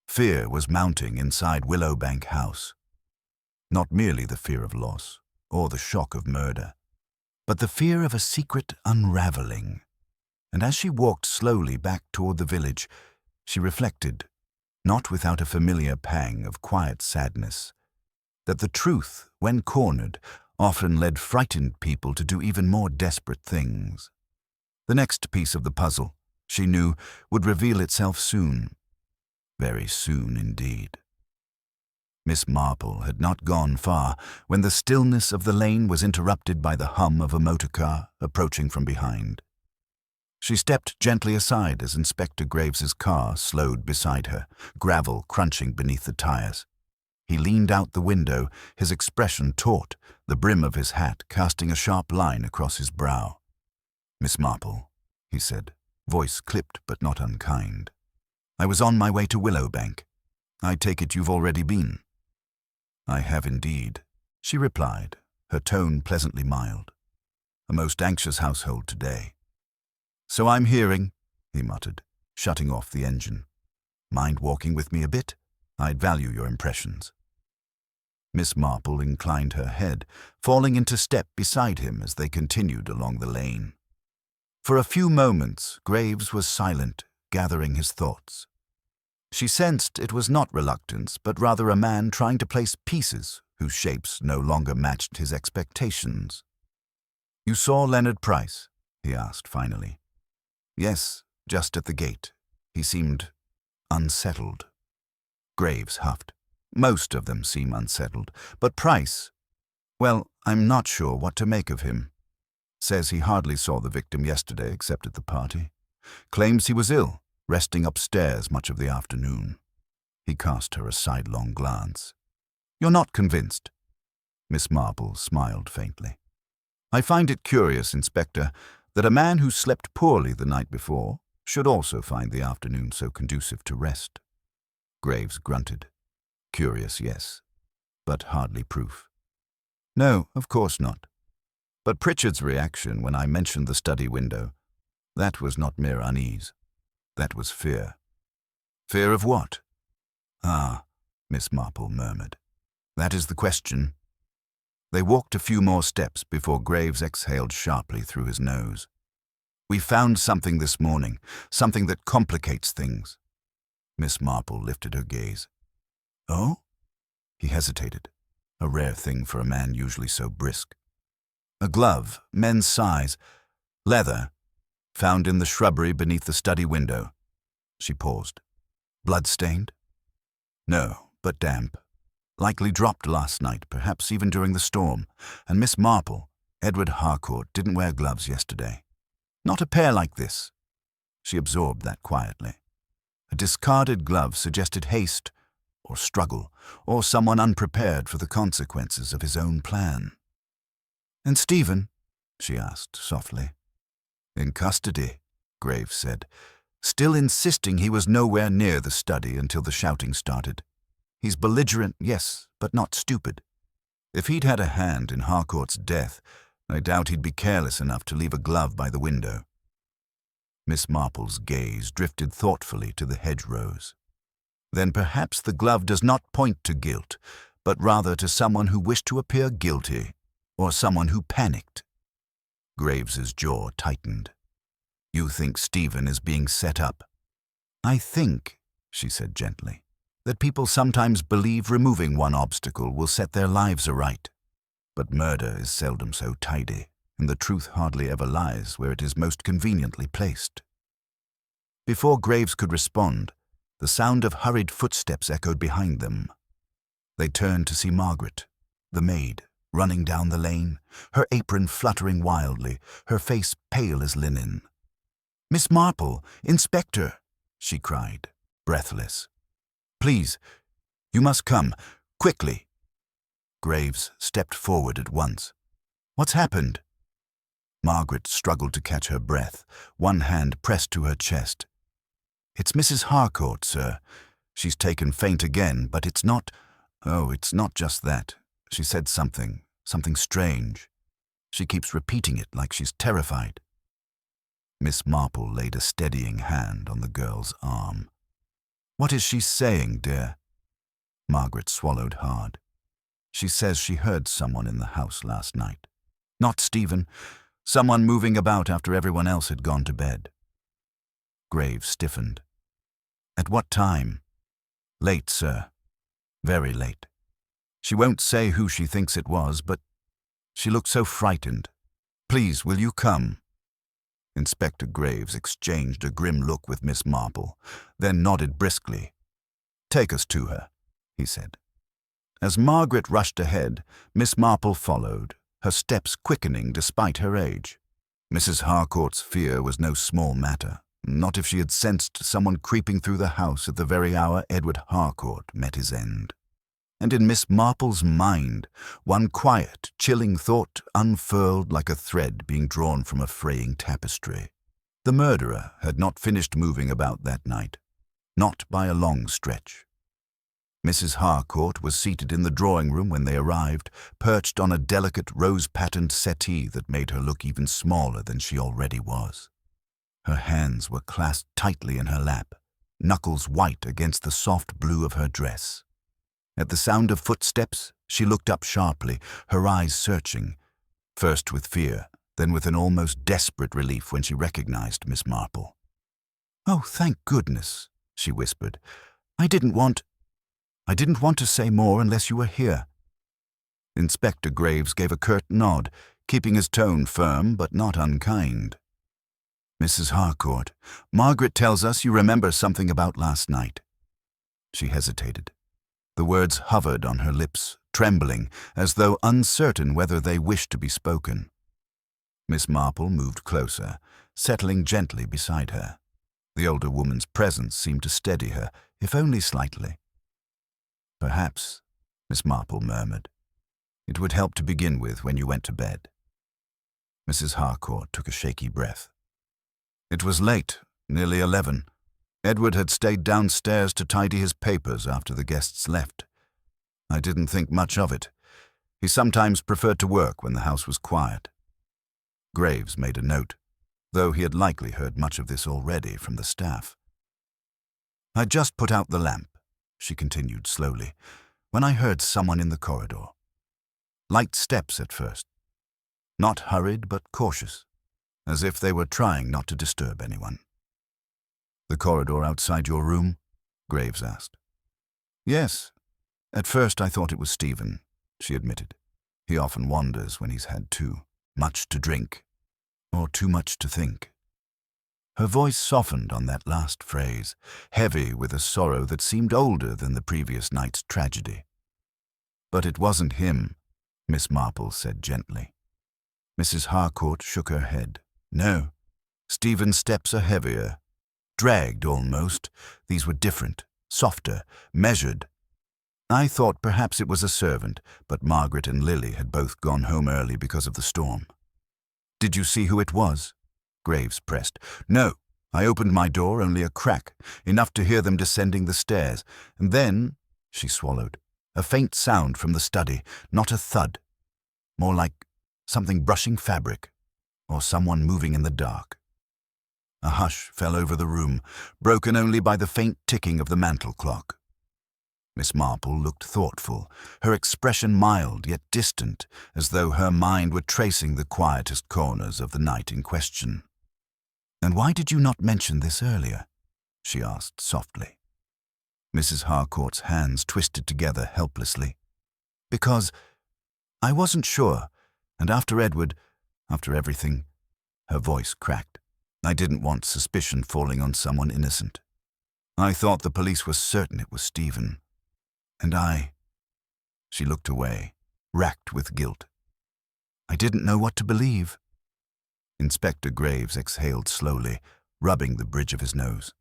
Fear was mounting inside Willowbank House. Not merely the fear of loss, or the shock of murder, but the fear of a secret unraveling. And as she walked slowly back toward the village, she reflected, not without a familiar pang of quiet sadness, that the truth, when cornered, often led frightened people to do even more desperate things. The next piece of the puzzle, she knew, would reveal itself soon. Very soon indeed. Miss Marple had not gone far when the stillness of the lane was interrupted by the hum of a motor car approaching from behind. She stepped gently aside as Inspector Graves's car slowed beside her, gravel crunching beneath the tires. He leaned out the window, his expression taut, the brim of his hat casting a sharp line across his brow. "Miss Marple," he said, voice clipped but not unkind. "I was on my way to Willowbank. I take it you've already been." "I have indeed," she replied, her tone pleasantly mild. "A most anxious household today." "So I'm hearing," he muttered, shutting off the engine. "Mind walking with me a bit? I'd value your impressions." Miss Marple inclined her head, falling into step beside him as they continued along the lane. For a few moments, Graves was silent, gathering his thoughts. She sensed it was not reluctance, but rather a man trying to place pieces whose shapes no longer matched his expectations. "You saw Leonard Price?" he asked finally. "Yes, just at the gate. He seemed unsettled." Graves huffed. "Most of them seem unsettled, but Price, well, I'm not sure what to make of him. Says he hardly saw the victim yesterday except at the party. Claims he was ill, resting upstairs much of the afternoon." He cast her a sidelong glance. "You're not convinced?" Miss Marple smiled faintly. "I find it curious, Inspector, that a man who slept poorly the night before should also find the afternoon so conducive to rest." Graves grunted. "Curious, yes, but hardly proof." "No, of course not. But Pritchard's reaction when I mentioned the study window, that was not mere unease. That was fear." "Fear of what?" "Ah," Miss Marple murmured. "That is the question." They walked a few more steps before Graves exhaled sharply through his nose. "We found something this morning, something that complicates things." Miss Marple lifted her gaze. "Oh?" He hesitated, a rare thing for a man usually so brisk. "A glove, men's size, leather, found in the shrubbery beneath the study window." She paused. "Blood-stained?" "No, but damp. Likely dropped last night, perhaps even during the storm. And Miss Marple, Edward Harcourt, didn't wear gloves yesterday. Not a pair like this." She absorbed that quietly. A discarded glove suggested haste, or struggle, or someone unprepared for the consequences of his own plan. "And Stephen?" she asked softly. "In custody," Graves said, still insisting he was nowhere near the study until the shouting started. "He's belligerent, yes, but not stupid. If he'd had a hand in Harcourt's death, I doubt he'd be careless enough to leave a glove by the window." Miss Marple's gaze drifted thoughtfully to the hedgerows. "Then perhaps the glove does not point to guilt, but rather to someone who wished to appear guilty, or someone who panicked." Graves's jaw tightened. "You think Stephen is being set up?" "I think," she said gently, "that people sometimes believe removing one obstacle will set their lives aright. But murder is seldom so tidy, and the truth hardly ever lies where it is most conveniently placed." Before Graves could respond, the sound of hurried footsteps echoed behind them. They turned to see Margaret, the maid, running down the lane, her apron fluttering wildly, her face pale as linen. "Miss Marple, Inspector!" she cried, breathless. "Please, you must come, quickly." Graves stepped forward at once. "What's happened?" Margaret struggled to catch her breath, one hand pressed to her chest. "It's Mrs. Harcourt, sir. She's taken faint again, but it's not just that. She said something strange. She keeps repeating it like she's terrified." Miss Marple laid a steadying hand on the girl's arm. "What is she saying, dear?" Margaret swallowed hard. "She says she heard someone in the house last night. Not Stephen. Someone moving about after everyone else had gone to bed." Graves stiffened. "At what time?" "Late, sir. Very late. She won't say who she thinks it was, but she looked so frightened. Please, will you come?" Inspector Graves exchanged a grim look with Miss Marple, then nodded briskly. "Take us to her," he said. As Margaret rushed ahead, Miss Marple followed, her steps quickening despite her age. Mrs. Harcourt's fear was no small matter, not if she had sensed someone creeping through the house at the very hour Edward Harcourt met his end. And in Miss Marple's mind, one quiet, chilling thought unfurled like a thread being drawn from a fraying tapestry. The murderer had not finished moving about that night, not by a long stretch. Mrs. Harcourt was seated in the drawing-room when they arrived, perched on a delicate rose-patterned settee that made her look even smaller than she already was. Her hands were clasped tightly in her lap, knuckles white against the soft blue of her dress. At the sound of footsteps, she looked up sharply, her eyes searching, first with fear, then with an almost desperate relief when she recognized Miss Marple. "Oh, thank goodness," she whispered. I didn't want to say more unless you were here." Inspector Graves gave a curt nod, keeping his tone firm but not unkind. "Mrs. Harcourt, Margaret tells us you remember something about last night." She hesitated. The words hovered on her lips, trembling, as though uncertain whether they wished to be spoken. Miss Marple moved closer, settling gently beside her. The older woman's presence seemed to steady her, if only slightly. "Perhaps," Miss Marple murmured. "It would help to begin with when you went to bed." Mrs. Harcourt took a shaky breath. "It was late, nearly 11. Edward had stayed downstairs to tidy his papers after the guests left. I didn't think much of it. He sometimes preferred to work when the house was quiet." Graves made a note, though he had likely heard much of this already from the staff. "I just put out the lamp," she continued slowly, "when I heard someone in the corridor. Light steps at first. Not hurried but cautious, as if they were trying not to disturb anyone." "The corridor outside your room?" Graves asked. "Yes. At first I thought it was Stephen," she admitted. "He often wanders when he's had too much to drink, or too much to think." Her voice softened on that last phrase, heavy with a sorrow that seemed older than the previous night's tragedy. "But it wasn't him," Miss Marple said gently. Mrs. Harcourt shook her head. "No, Stephen's steps are heavier. Dragged, almost. These were different, softer, measured. I thought perhaps it was a servant, but Margaret and Lily had both gone home early because of the storm." "Did you see who it was?" Graves pressed. "No. I opened my door only a crack, enough to hear them descending the stairs. And then," she swallowed, "a faint sound from the study, not a thud. More like something brushing fabric, or someone moving in the dark." A hush fell over the room, broken only by the faint ticking of the mantel clock. Miss Marple looked thoughtful, her expression mild yet distant, as though her mind were tracing the quietest corners of the night in question. "And why did you not mention this earlier?" she asked softly. Mrs. Harcourt's hands twisted together helplessly. "Because I wasn't sure, and after everything," her voice cracked. "I didn't want suspicion falling on someone innocent. I thought the police were certain it was Stephen. And She looked away, racked with guilt. "I didn't know what to believe." Inspector Graves exhaled slowly, rubbing the bridge of his nose.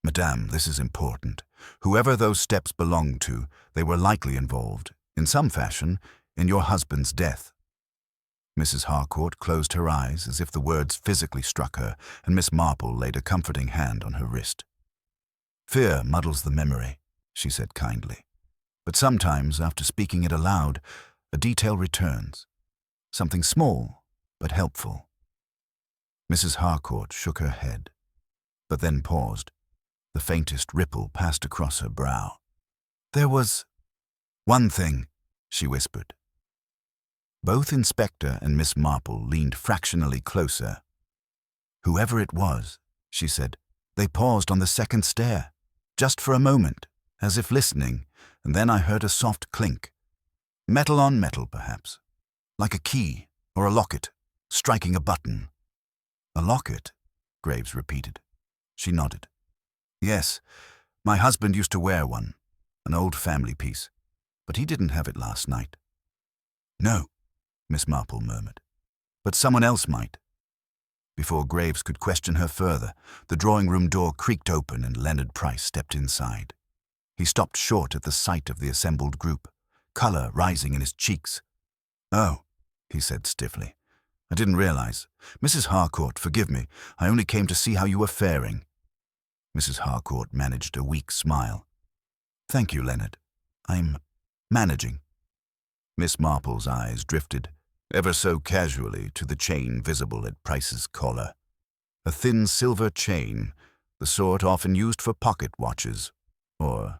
"Madame, this is important. Whoever those steps belonged to, they were likely involved, in some fashion, in your husband's death." Mrs. Harcourt closed her eyes as if the words physically struck her, and Miss Marple laid a comforting hand on her wrist. "Fear muddles the memory," she said kindly. "But sometimes, after speaking it aloud, a detail returns. Something small, but helpful." Mrs. Harcourt shook her head, but then paused. The faintest ripple passed across her brow. "There was one thing," she whispered. Both Inspector and Miss Marple leaned fractionally closer. "Whoever it was," she said, "they paused on the second stair, just for a moment, as if listening, and then I heard a soft clink. Metal on metal, perhaps. Like a key or a locket, striking a button." "A locket?" Graves repeated. She nodded. "Yes, my husband used to wear one, an old family piece, but he didn't have it last night." "No," Miss Marple murmured, "but someone else might." Before Graves could question her further, the drawing-room door creaked open and Leonard Price stepped inside. He stopped short at the sight of the assembled group, color rising in his cheeks. "Oh," he said stiffly. "I didn't realize. Mrs. Harcourt, forgive me. I only came to see how you were faring." Mrs. Harcourt managed a weak smile. "Thank you, Leonard. I'm managing." Miss Marple's eyes drifted, ever so casually, to the chain visible at Price's collar. A thin silver chain, the sort often used for pocket watches, or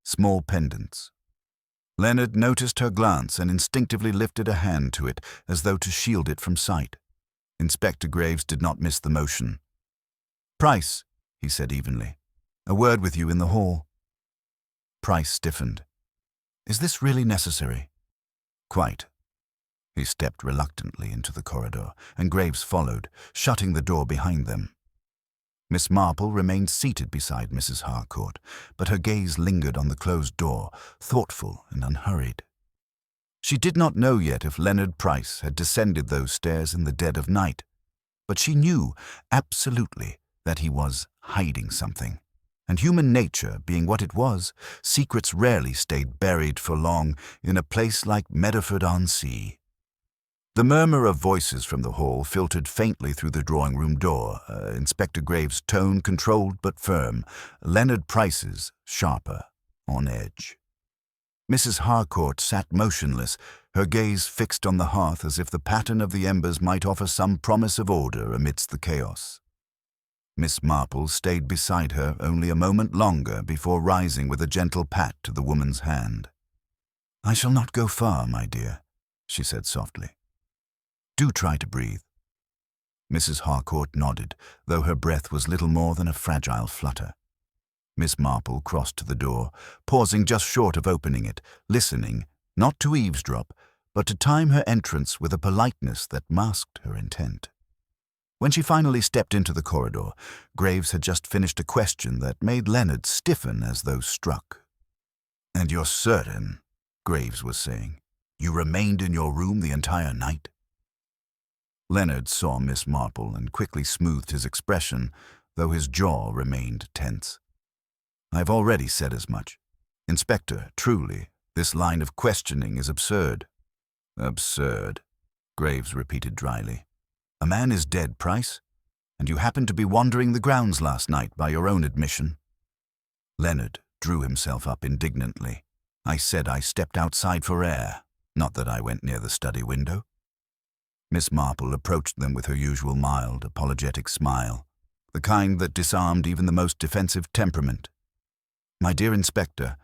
small pendants. Leonard noticed her glance and instinctively lifted a hand to it, as though to shield it from sight. Inspector Graves did not miss the motion. "Price," he said evenly, "a word with you in the hall." Price stiffened. "Is this really necessary?" "Quite." He stepped reluctantly into the corridor, and Graves followed, shutting the door behind them. Miss Marple remained seated beside Mrs. Harcourt, but her gaze lingered on the closed door, thoughtful and unhurried. She did not know yet if Leonard Price had descended those stairs in the dead of night, but she knew absolutely that he was hiding something. And human nature being what it was, secrets rarely stayed buried for long in a place like Medford-on-Sea. The murmur of voices from the hall filtered faintly through the drawing-room door, Inspector Graves' tone controlled but firm, Leonard Price's sharper, on edge. Mrs. Harcourt sat motionless, her gaze fixed on the hearth as if the pattern of the embers might offer some promise of order amidst the chaos. Miss Marple stayed beside her only a moment longer before rising with a gentle pat to the woman's hand. "I shall not go far, my dear," she said softly. "Do try to breathe." Mrs. Harcourt nodded, though her breath was little more than a fragile flutter. Miss Marple crossed to the door, pausing just short of opening it, listening, not to eavesdrop, but to time her entrance with a politeness that masked her intent. When she finally stepped into the corridor, Graves had just finished a question that made Leonard stiffen as though struck. "And you're certain," Graves was saying, "you remained in your room the entire night?" Leonard saw Miss Marple and quickly smoothed his expression, though his jaw remained tense. "I've already said as much. Inspector, truly, this line of questioning is absurd." "Absurd," Graves repeated dryly. "A man is dead, Price, and you happened to be wandering the grounds last night by your own admission." Leonard drew himself up indignantly. "I said I stepped outside for air, not that I went near the study window." Miss Marple approached them with her usual mild, apologetic smile, the kind that disarmed even the most defensive temperament. "My dear Inspector,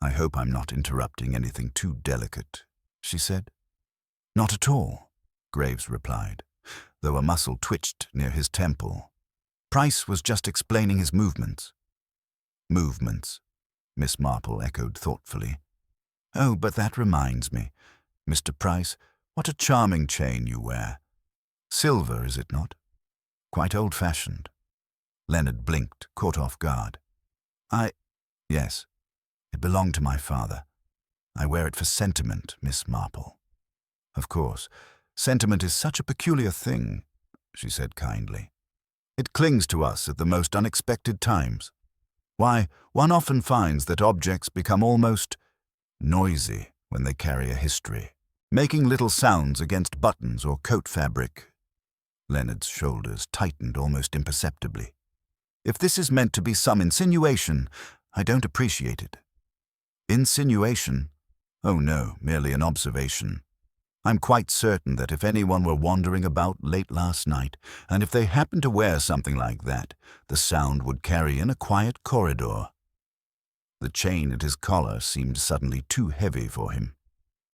I hope I'm not interrupting anything too delicate," she said. "Not at all," Graves replied, though a muscle twitched near his temple. "Price was just explaining his movements." "Movements," Miss Marple echoed thoughtfully. "Oh, but that reminds me. Mr. Price, what a charming chain you wear. Silver, is it not? Quite old-fashioned." Leonard blinked, caught off guard. Yes, it belonged to my father. I wear it for sentiment, Miss Marple." "Of course, sentiment is such a peculiar thing," she said kindly. "It clings to us at the most unexpected times. Why, one often finds that objects become almost noisy when they carry a history, making little sounds against buttons or coat fabric." Leonard's shoulders tightened almost imperceptibly. "If this is meant to be some insinuation, I don't appreciate it." "Insinuation? Oh no, merely an observation. I'm quite certain that if anyone were wandering about late last night, and if they happened to wear something like that, the sound would carry in a quiet corridor." The chain at his collar seemed suddenly too heavy for him.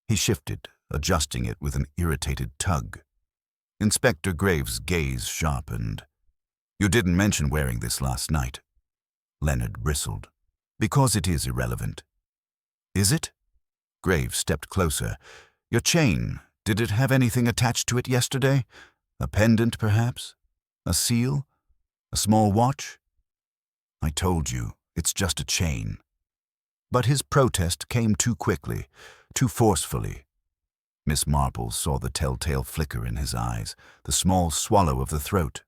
He shifted, adjusting it with an irritated tug. Inspector Graves' gaze sharpened. "You didn't mention wearing this last night." Leonard bristled. "Because it is irrelevant." "Is it?" Graves stepped closer. "Your chain, did it have anything attached to it yesterday? A pendant, perhaps? A seal? A small watch?" "I told you, it's just a chain." But his protest came too quickly, too forcefully. Miss Marple saw the telltale flicker in his eyes, the small swallow of the throat.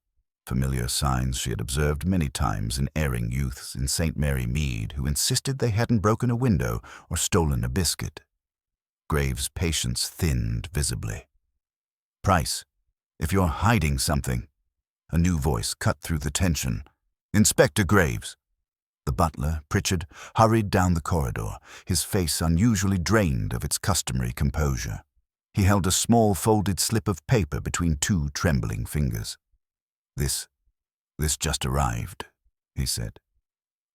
familiar signs she had observed many times in erring youths in St. Mary Mead who insisted they hadn't broken a window or stolen a biscuit. Graves' patience thinned visibly. "Price, if you're hiding something," a new voice cut through the tension. "Inspector Graves." The butler, Pritchard, hurried down the corridor, his face unusually drained of its customary composure. He held a small folded slip of paper between two trembling fingers. This just arrived," he said.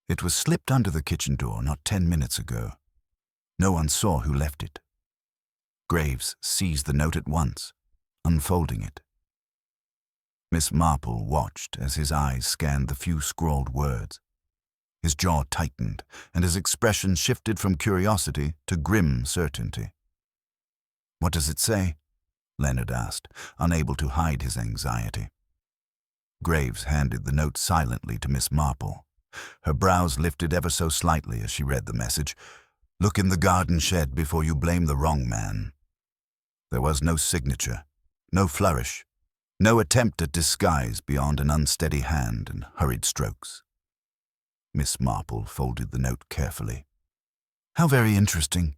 "It was slipped under the kitchen door not 10 minutes ago. No one saw who left it." Graves seized the note at once, unfolding it. Miss Marple watched as his eyes scanned the few scrawled words. His jaw tightened, and his expression shifted from curiosity to grim certainty. "What does it say?" Leonard asked, unable to hide his anxiety. Graves handed the note silently to Miss Marple. Her brows lifted ever so slightly as she read the message. "Look in the garden shed before you blame the wrong man." There was no signature, no flourish, no attempt at disguise beyond an unsteady hand and hurried strokes. Miss Marple folded the note carefully. "How very interesting."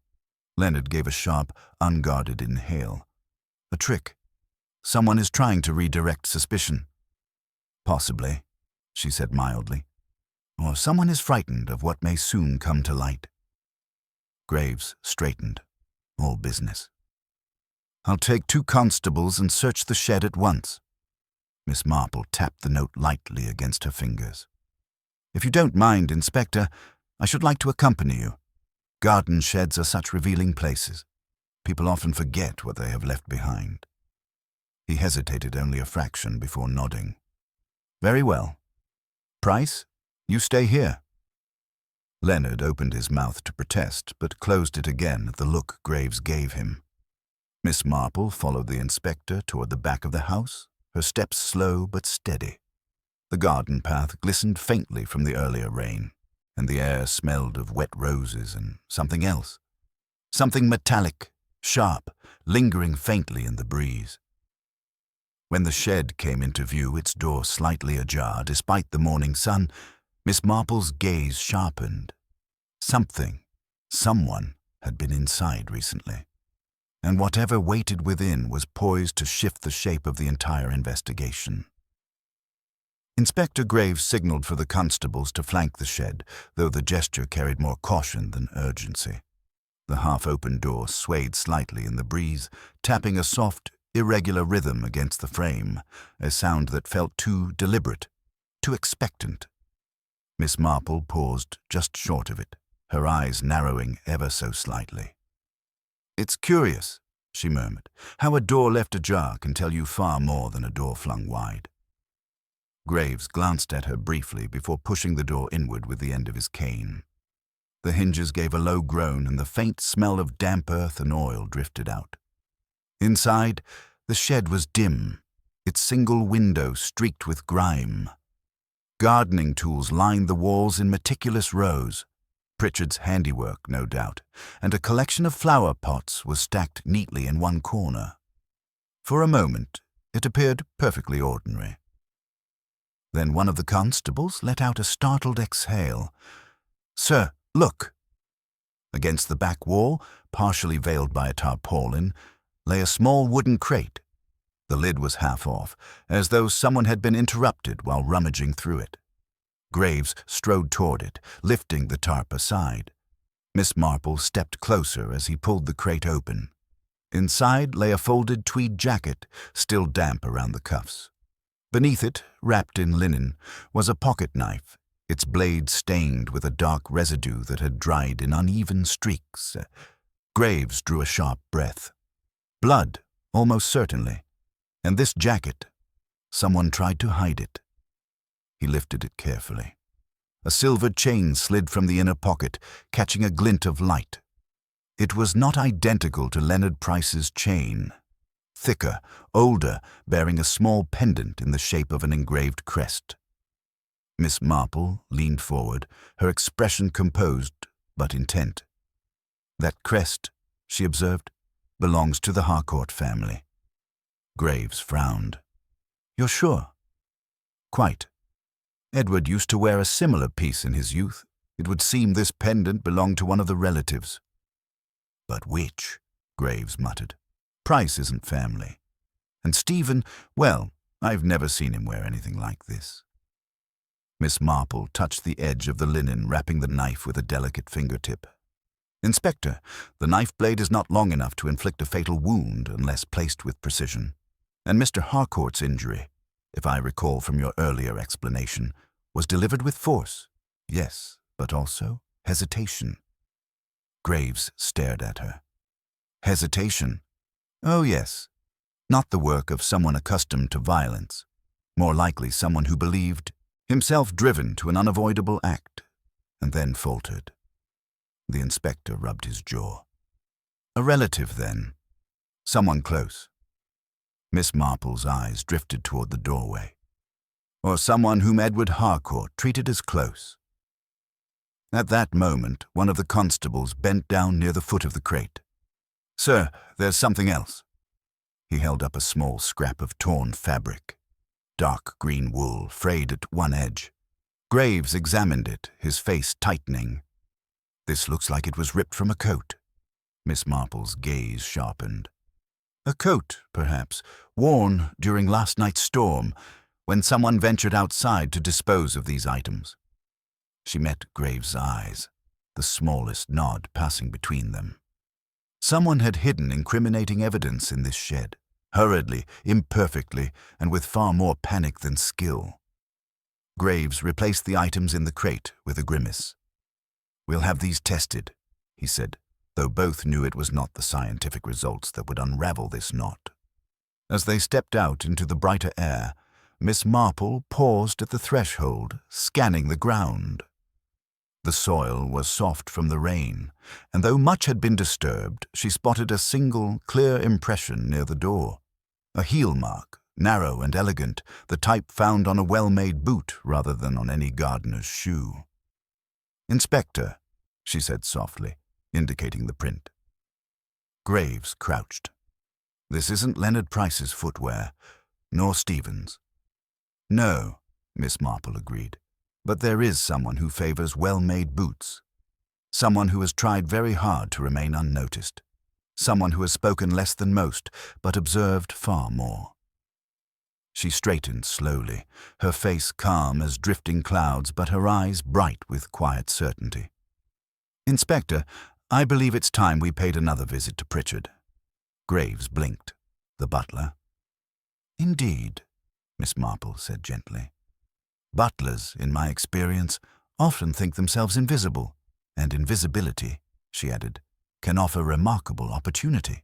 Leonard gave a sharp, unguarded inhale. "A trick. Someone is trying to redirect suspicion." "Possibly," she said mildly. "Or someone is frightened of what may soon come to light." Graves straightened. All business. "I'll take 2 constables and search the shed at once." Miss Marple tapped the note lightly against her fingers. "If you don't mind, Inspector, I should like to accompany you. Garden sheds are such revealing places. People often forget what they have left behind." He hesitated only a fraction before nodding. "Very well. Price, you stay here." Leonard opened his mouth to protest, but closed it again at the look Graves gave him. Miss Marple followed the inspector toward the back of the house, her steps slow but steady. The garden path glistened faintly from the earlier rain, and the air smelled of wet roses and something else. Something metallic, sharp, lingering faintly in the breeze. When the shed came into view, its door slightly ajar despite the morning sun, Miss Marple's gaze sharpened. Someone had been inside recently, and whatever waited within was poised to shift the shape of the entire investigation. Inspector Graves signaled for the constables to flank the shed, though the gesture carried more caution than urgency. The half-open door swayed slightly in the breeze, tapping a soft, irregular rhythm against the frame, a sound that felt too deliberate, too expectant. Miss Marple paused just short of it, her eyes narrowing ever so slightly. "It's curious," she murmured, "how a door left ajar can tell you far more than a door flung wide." Graves glanced at her briefly before pushing the door inward with the end of his cane. The hinges gave a low groan and the faint smell of damp earth and oil drifted out. Inside, the shed was dim, its single window streaked with grime. Gardening tools lined the walls in meticulous rows, Pritchard's handiwork, no doubt, and a collection of flower pots was stacked neatly in one corner. For a moment, it appeared perfectly ordinary. Then one of the constables let out a startled exhale. "Sir, look!" Against the back wall, partially veiled by a tarpaulin, lay a small wooden crate. The lid was half off, as though someone had been interrupted while rummaging through it. Graves strode toward it, lifting the tarp aside. Miss Marple stepped closer as he pulled the crate open. Inside lay a folded tweed jacket, still damp around the cuffs. Beneath it, wrapped in linen, was a pocket knife, its blade stained with a dark residue that had dried in uneven streaks. Graves drew a sharp breath. Blood, almost certainly. And this jacket, someone tried to hide it. He lifted it carefully. A silver chain slid from the inner pocket, catching a glint of light. It was not identical to Leonard Price's chain. Thicker, older, bearing a small pendant in the shape of an engraved crest. Miss Marple leaned forward, her expression composed but intent. "That crest," she observed, "belongs to the Harcourt family." Graves frowned. "You're sure?" Quite. Edward used to wear a similar piece in his youth. It would seem this pendant belonged to one of the relatives. But which? Graves muttered. Price isn't family. And Stephen, well, I've never seen him wear anything like this. Miss Marple touched the edge of the linen, wrapping the knife with a delicate fingertip. Inspector, the knife blade is not long enough to inflict a fatal wound unless placed with precision. And Mr. Harcourt's injury, if I recall from your earlier explanation, was delivered with force. Yes, but also hesitation. Graves stared at her. Hesitation? Oh, yes. Not the work of someone accustomed to violence. More likely someone who believed, himself driven to an unavoidable act, and then faltered. The inspector rubbed his jaw. A relative, then. Someone close. Miss Marple's eyes drifted toward the doorway. Or someone whom Edward Harcourt treated as close. At that moment, one of the constables bent down near the foot of the crate. Sir, there's something else. He held up a small scrap of torn fabric. Dark green wool, frayed at one edge. Graves examined it, his face tightening. This looks like it was ripped from a coat. Miss Marple's gaze sharpened. A coat, perhaps, worn during last night's storm, when someone ventured outside to dispose of these items. She met Graves' eyes, the smallest nod passing between them. Someone had hidden incriminating evidence in this shed, hurriedly, imperfectly, and with far more panic than skill. Graves replaced the items in the crate with a grimace. We'll have these tested, he said, though both knew it was not the scientific results that would unravel this knot. As they stepped out into the brighter air, Miss Marple paused at the threshold, scanning the ground. The soil was soft from the rain, and though much had been disturbed, she spotted a single, clear impression near the door. A heel mark, narrow and elegant, the type found on a well-made boot rather than on any gardener's shoe. Inspector, she said softly, indicating the print. Graves crouched. This isn't Leonard Price's footwear, nor Stephen's. No, Miss Marple agreed, but there is someone who favors well-made boots. Someone who has tried very hard to remain unnoticed. Someone who has spoken less than most, but observed far more. She straightened slowly, her face calm as drifting clouds, but her eyes bright with quiet certainty. Inspector, I believe it's time we paid another visit to Pritchard. Graves blinked. The butler. Indeed, Miss Marple said gently. Butlers, in my experience, often think themselves invisible, and invisibility, she added, can offer remarkable opportunity.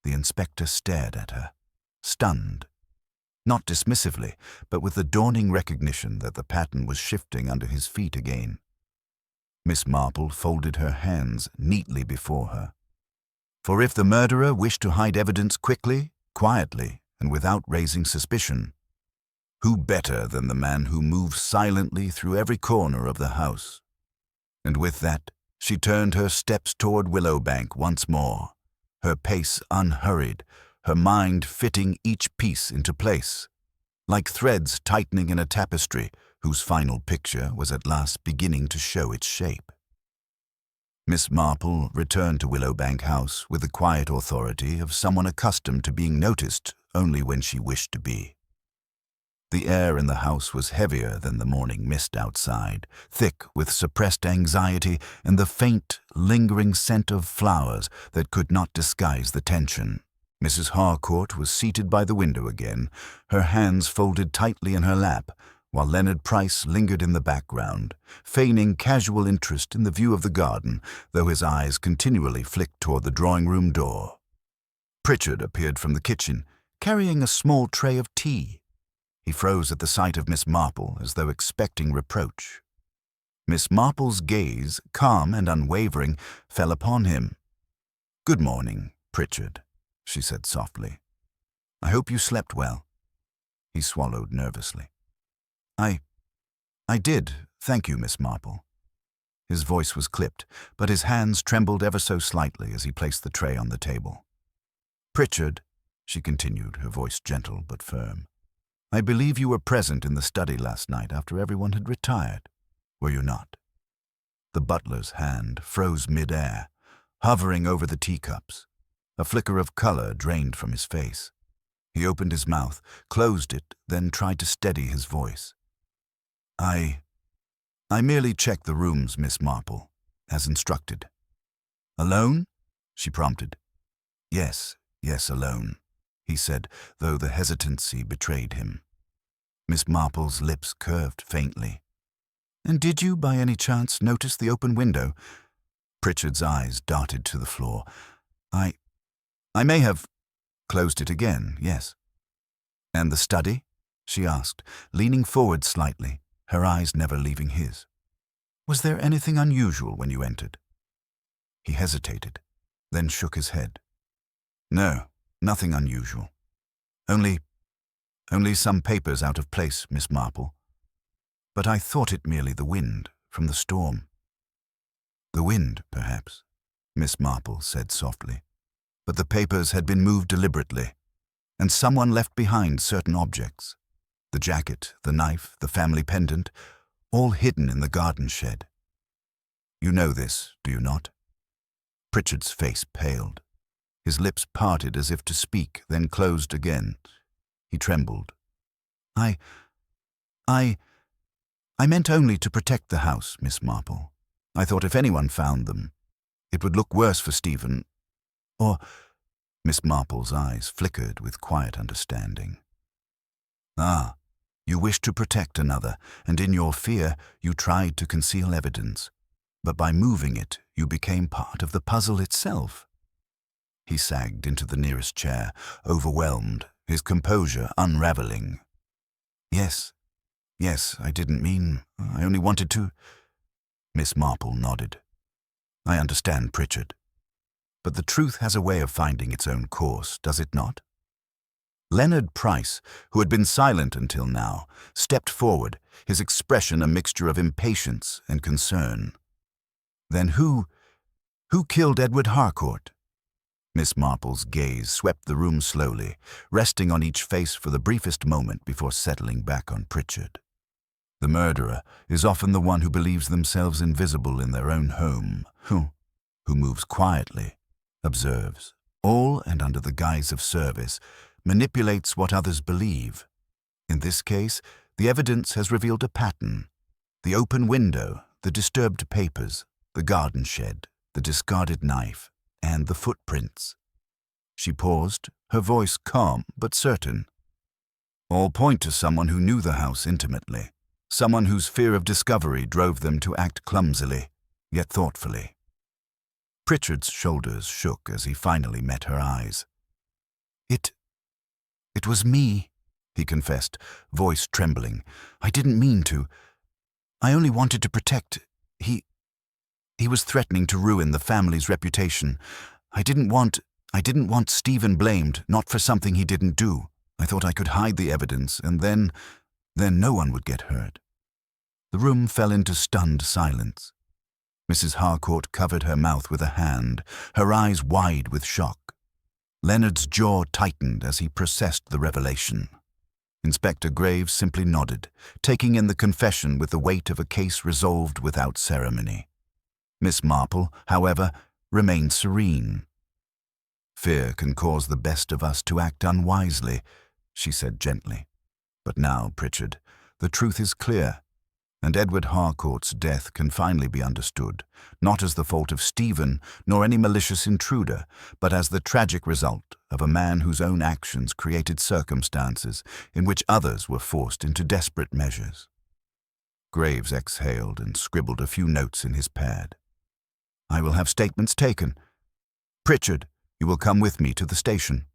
The inspector stared at her, stunned. Not dismissively, but with the dawning recognition that the pattern was shifting under his feet again. Miss Marple folded her hands neatly before her. For if the murderer wished to hide evidence quickly, quietly, and without raising suspicion, who better than the man who moves silently through every corner of the house? And with that, she turned her steps toward Willowbank once more, her pace unhurried, her mind fitting each piece into place, like threads tightening in a tapestry whose final picture was at last beginning to show its shape. Miss Marple returned to Willowbank House with the quiet authority of someone accustomed to being noticed only when she wished to be. The air in the house was heavier than the morning mist outside, thick with suppressed anxiety and the faint, lingering scent of flowers that could not disguise the tension. Mrs. Harcourt was seated by the window again, her hands folded tightly in her lap, while Leonard Price lingered in the background, feigning casual interest in the view of the garden, though his eyes continually flicked toward the drawing-room door. Pritchard appeared from the kitchen, carrying a small tray of tea. He froze at the sight of Miss Marple, as though expecting reproach. Miss Marple's gaze, calm and unwavering, fell upon him. "Good morning, Pritchard," she said softly. "I hope you slept well." He swallowed nervously. I did, thank you, Miss Marple." His voice was clipped, but his hands trembled ever so slightly as he placed the tray on the table. "Pritchard," she continued, her voice gentle but firm, I believe you were present in the study last night after everyone had retired, were you not?" The butler's hand froze mid-air, hovering over the teacups. A flicker of color drained from his face. He opened his mouth, closed it, then tried to steady his voice. I merely checked the rooms, Miss Marple, as instructed." "Alone?" she prompted. Yes, alone," he said, though the hesitancy betrayed him. Miss Marple's lips curved faintly. "And did you, by any chance, notice the open window?" Pritchard's eyes darted to the floor. I may have closed it again, yes." "And the study?" she asked, leaning forward slightly, her eyes never leaving his. "Was there anything unusual when you entered?" He hesitated, then shook his head. "No, nothing unusual. Only some papers out of place, Miss Marple. But I thought it merely the wind from the storm." "The wind, perhaps," Miss Marple said softly. "But the papers had been moved deliberately, and someone left behind certain objects. The jacket, the knife, the family pendant, all hidden in the garden shed. You know this, do you not?" Pritchard's face paled. His lips parted as if to speak, then closed again. He trembled. I meant only to protect the house, Miss Marple. I thought if anyone found them, it would look worse for Stephen. Or—" Miss Marple's eyes flickered with quiet understanding. "Ah, you wished to protect another, and in your fear you tried to conceal evidence. But by moving it, you became part of the puzzle itself." He sagged into the nearest chair, overwhelmed, his composure unraveling. Yes, I didn't mean. I only wanted to—" Miss Marple nodded. "I understand, Pritchard. But the truth has a way of finding its own course, does it not?" Leonard Price, who had been silent until now, stepped forward, his expression a mixture of impatience and concern. "Then who killed Edward Harcourt?" Miss Marple's gaze swept the room slowly, resting on each face for the briefest moment before settling back on Pritchard. "The murderer is often the one who believes themselves invisible in their own home, who moves quietly, observes, all and under the guise of service, manipulates what others believe. In this case, the evidence has revealed a pattern. The open window, the disturbed papers, the garden shed, the discarded knife, and the footprints." She paused, her voice calm but certain. "All point to someone who knew the house intimately, someone whose fear of discovery drove them to act clumsily, yet thoughtfully." Pritchard's shoulders shook as he finally met her eyes. It was me," he confessed, voice trembling. "I didn't mean to. I only wanted to protect. He was threatening to ruin the family's reputation. I didn't want Stephen blamed, not for something he didn't do. I thought I could hide the evidence, and then no one would get hurt." The room fell into stunned silence. Mrs. Harcourt covered her mouth with a hand, her eyes wide with shock. Leonard's jaw tightened as he processed the revelation. Inspector Graves simply nodded, taking in the confession with the weight of a case resolved without ceremony. Miss Marple, however, remained serene. "Fear can cause the best of us to act unwisely," she said gently. "But now, Pritchard, the truth is clear, and Edward Harcourt's death can finally be understood, not as the fault of Stephen nor any malicious intruder, but as the tragic result of a man whose own actions created circumstances in which others were forced into desperate measures." Graves exhaled and scribbled a few notes in his pad. "I will have statements taken. Pritchard, you will come with me to the station."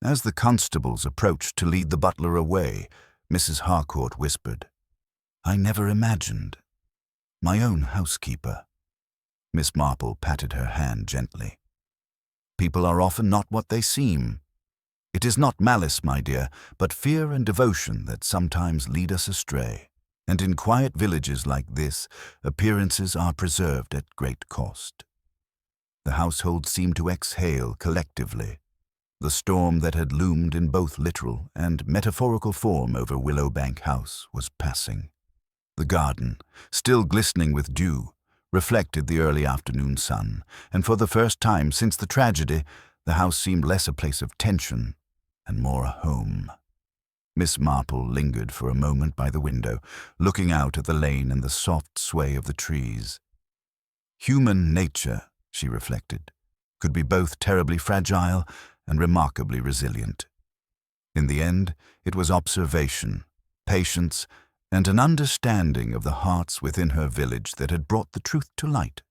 As the constables approached to lead the butler away, Mrs. Harcourt whispered, "I never imagined. My own housekeeper." Miss Marple patted her hand gently. "People are often not what they seem. It is not malice, my dear, but fear and devotion that sometimes lead us astray. And in quiet villages like this, appearances are preserved at great cost." The household seemed to exhale collectively. The storm that had loomed in both literal and metaphorical form over Willowbank House was passing. The garden, still glistening with dew, reflected the early afternoon sun, and for the first time since the tragedy, the house seemed less a place of tension and more a home. Miss Marple lingered for a moment by the window, looking out at the lane and the soft sway of the trees. Human nature, she reflected, could be both terribly fragile and remarkably resilient. In the end, it was observation, patience, and an understanding of the hearts within her village that had brought the truth to light.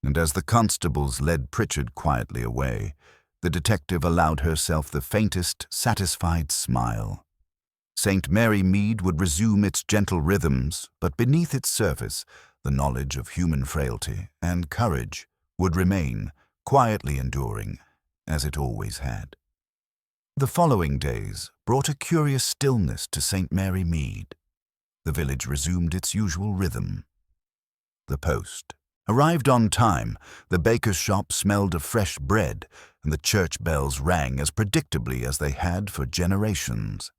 And as the constables led Pritchard quietly away, the detective allowed herself the faintest, satisfied smile. St. Mary Mead would resume its gentle rhythms, but beneath its surface, the knowledge of human frailty and courage would remain, quietly enduring, as it always had. The following days brought a curious stillness to St. Mary Mead. The village resumed its usual rhythm. The post arrived on time, the baker's shop smelled of fresh bread, and the church bells rang as predictably as they had for generations.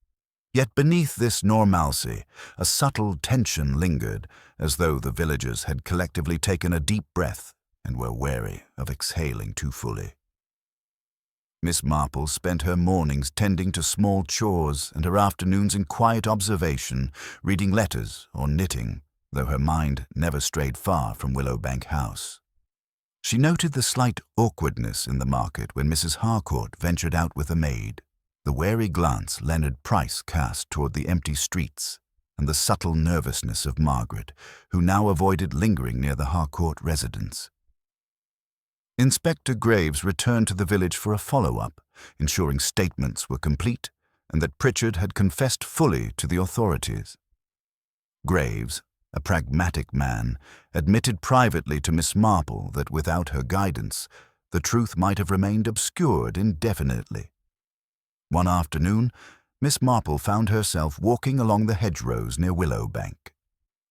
Yet beneath this normalcy, a subtle tension lingered, as though the villagers had collectively taken a deep breath and were wary of exhaling too fully. Miss Marple spent her mornings tending to small chores and her afternoons in quiet observation, reading letters or knitting, though her mind never strayed far from Willowbank House. She noted the slight awkwardness in the market when Mrs. Harcourt ventured out with a maid, the wary glance Leonard Price cast toward the empty streets, and the subtle nervousness of Margaret, who now avoided lingering near the Harcourt residence. Inspector Graves returned to the village for a follow-up, ensuring statements were complete and that Pritchard had confessed fully to the authorities. Graves, a pragmatic man, admitted privately to Miss Marple that without her guidance, the truth might have remained obscured indefinitely. One afternoon, Miss Marple found herself walking along the hedgerows near Willowbank.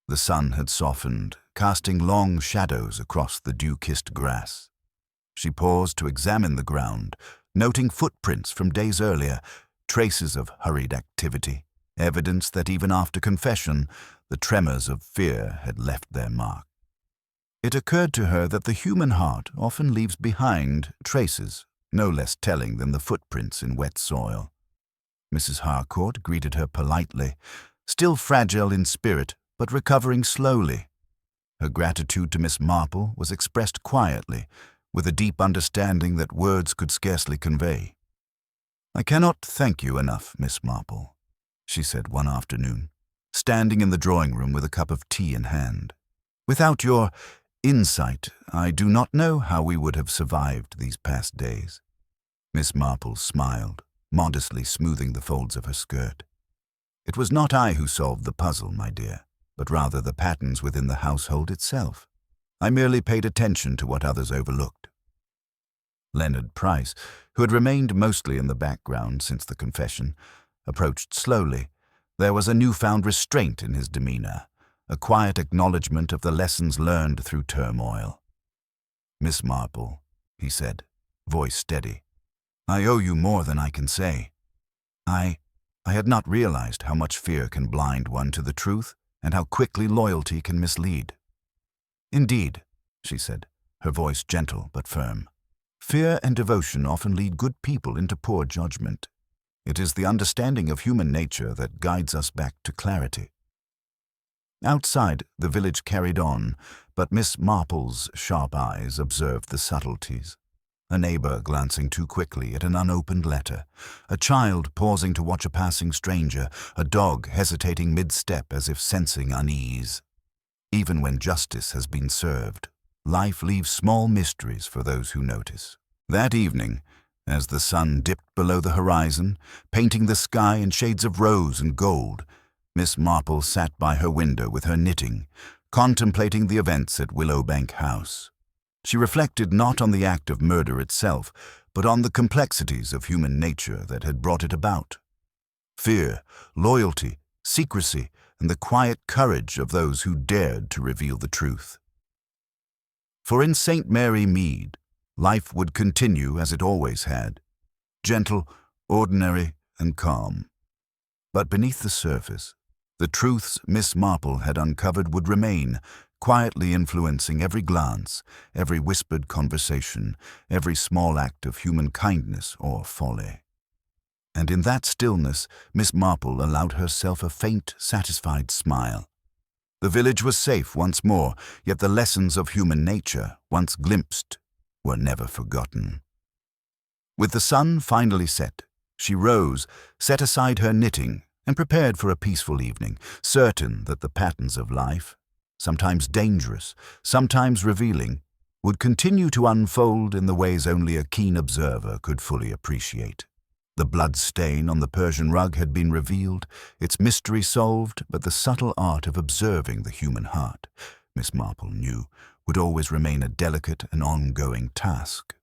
The sun had softened, casting long shadows across the dew-kissed grass. She paused to examine the ground, noting footprints from days earlier, traces of hurried activity, evidence that even after confession, the tremors of fear had left their mark. It occurred to her that the human heart often leaves behind traces no less telling than the footprints in wet soil. Mrs. Harcourt greeted her politely, still fragile in spirit, but recovering slowly. Her gratitude to Miss Marple was expressed quietly, with a deep understanding that words could scarcely convey. "I cannot thank you enough, Miss Marple," she said one afternoon, standing in the drawing-room with a cup of tea in hand. "Without your insight, I do not know how we would have survived these past days." Miss Marple smiled, modestly smoothing the folds of her skirt. "It was not I who solved the puzzle, my dear, but rather the patterns within the household itself. I merely paid attention to what others overlooked." Leonard Price, who had remained mostly in the background since the confession, approached slowly. There was a newfound restraint in his demeanor, a quiet acknowledgement of the lessons learned through turmoil. "Miss Marple," he said, voice steady, "I owe you more than I can say. I had not realized how much fear can blind one to the truth and how quickly loyalty can mislead." "Indeed," she said, her voice gentle but firm. "Fear and devotion often lead good people into poor judgment. It is the understanding of human nature that guides us back to clarity." Outside, the village carried on, but Miss Marple's sharp eyes observed the subtleties. A neighbor glancing too quickly at an unopened letter, a child pausing to watch a passing stranger, a dog hesitating mid-step as if sensing unease. Even when justice has been served, life leaves small mysteries for those who notice. That evening, as the sun dipped below the horizon, painting the sky in shades of rose and gold, Miss Marple sat by her window with her knitting, contemplating the events at Willowbank House. She reflected not on the act of murder itself, but on the complexities of human nature that had brought it about. Fear, loyalty, secrecy, and the quiet courage of those who dared to reveal the truth. For in St. Mary Mead, life would continue as it always had. gentle, ordinary, and calm. But beneath the surface, the truths Miss Marple had uncovered would remain, quietly influencing every glance, every whispered conversation, every small act of human kindness or folly. And in that stillness, Miss Marple allowed herself a faint, satisfied smile. The village was safe once more, yet the lessons of human nature, once glimpsed, were never forgotten. With the sun finally set, she rose, set aside her knitting, and prepared for a peaceful evening, certain that the patterns of life, sometimes dangerous, sometimes revealing, would continue to unfold in the ways only a keen observer could fully appreciate. The bloodstain on the Persian rug had been revealed, its mystery solved, but the subtle art of observing the human heart, Miss Marple knew, would always remain a delicate and ongoing task.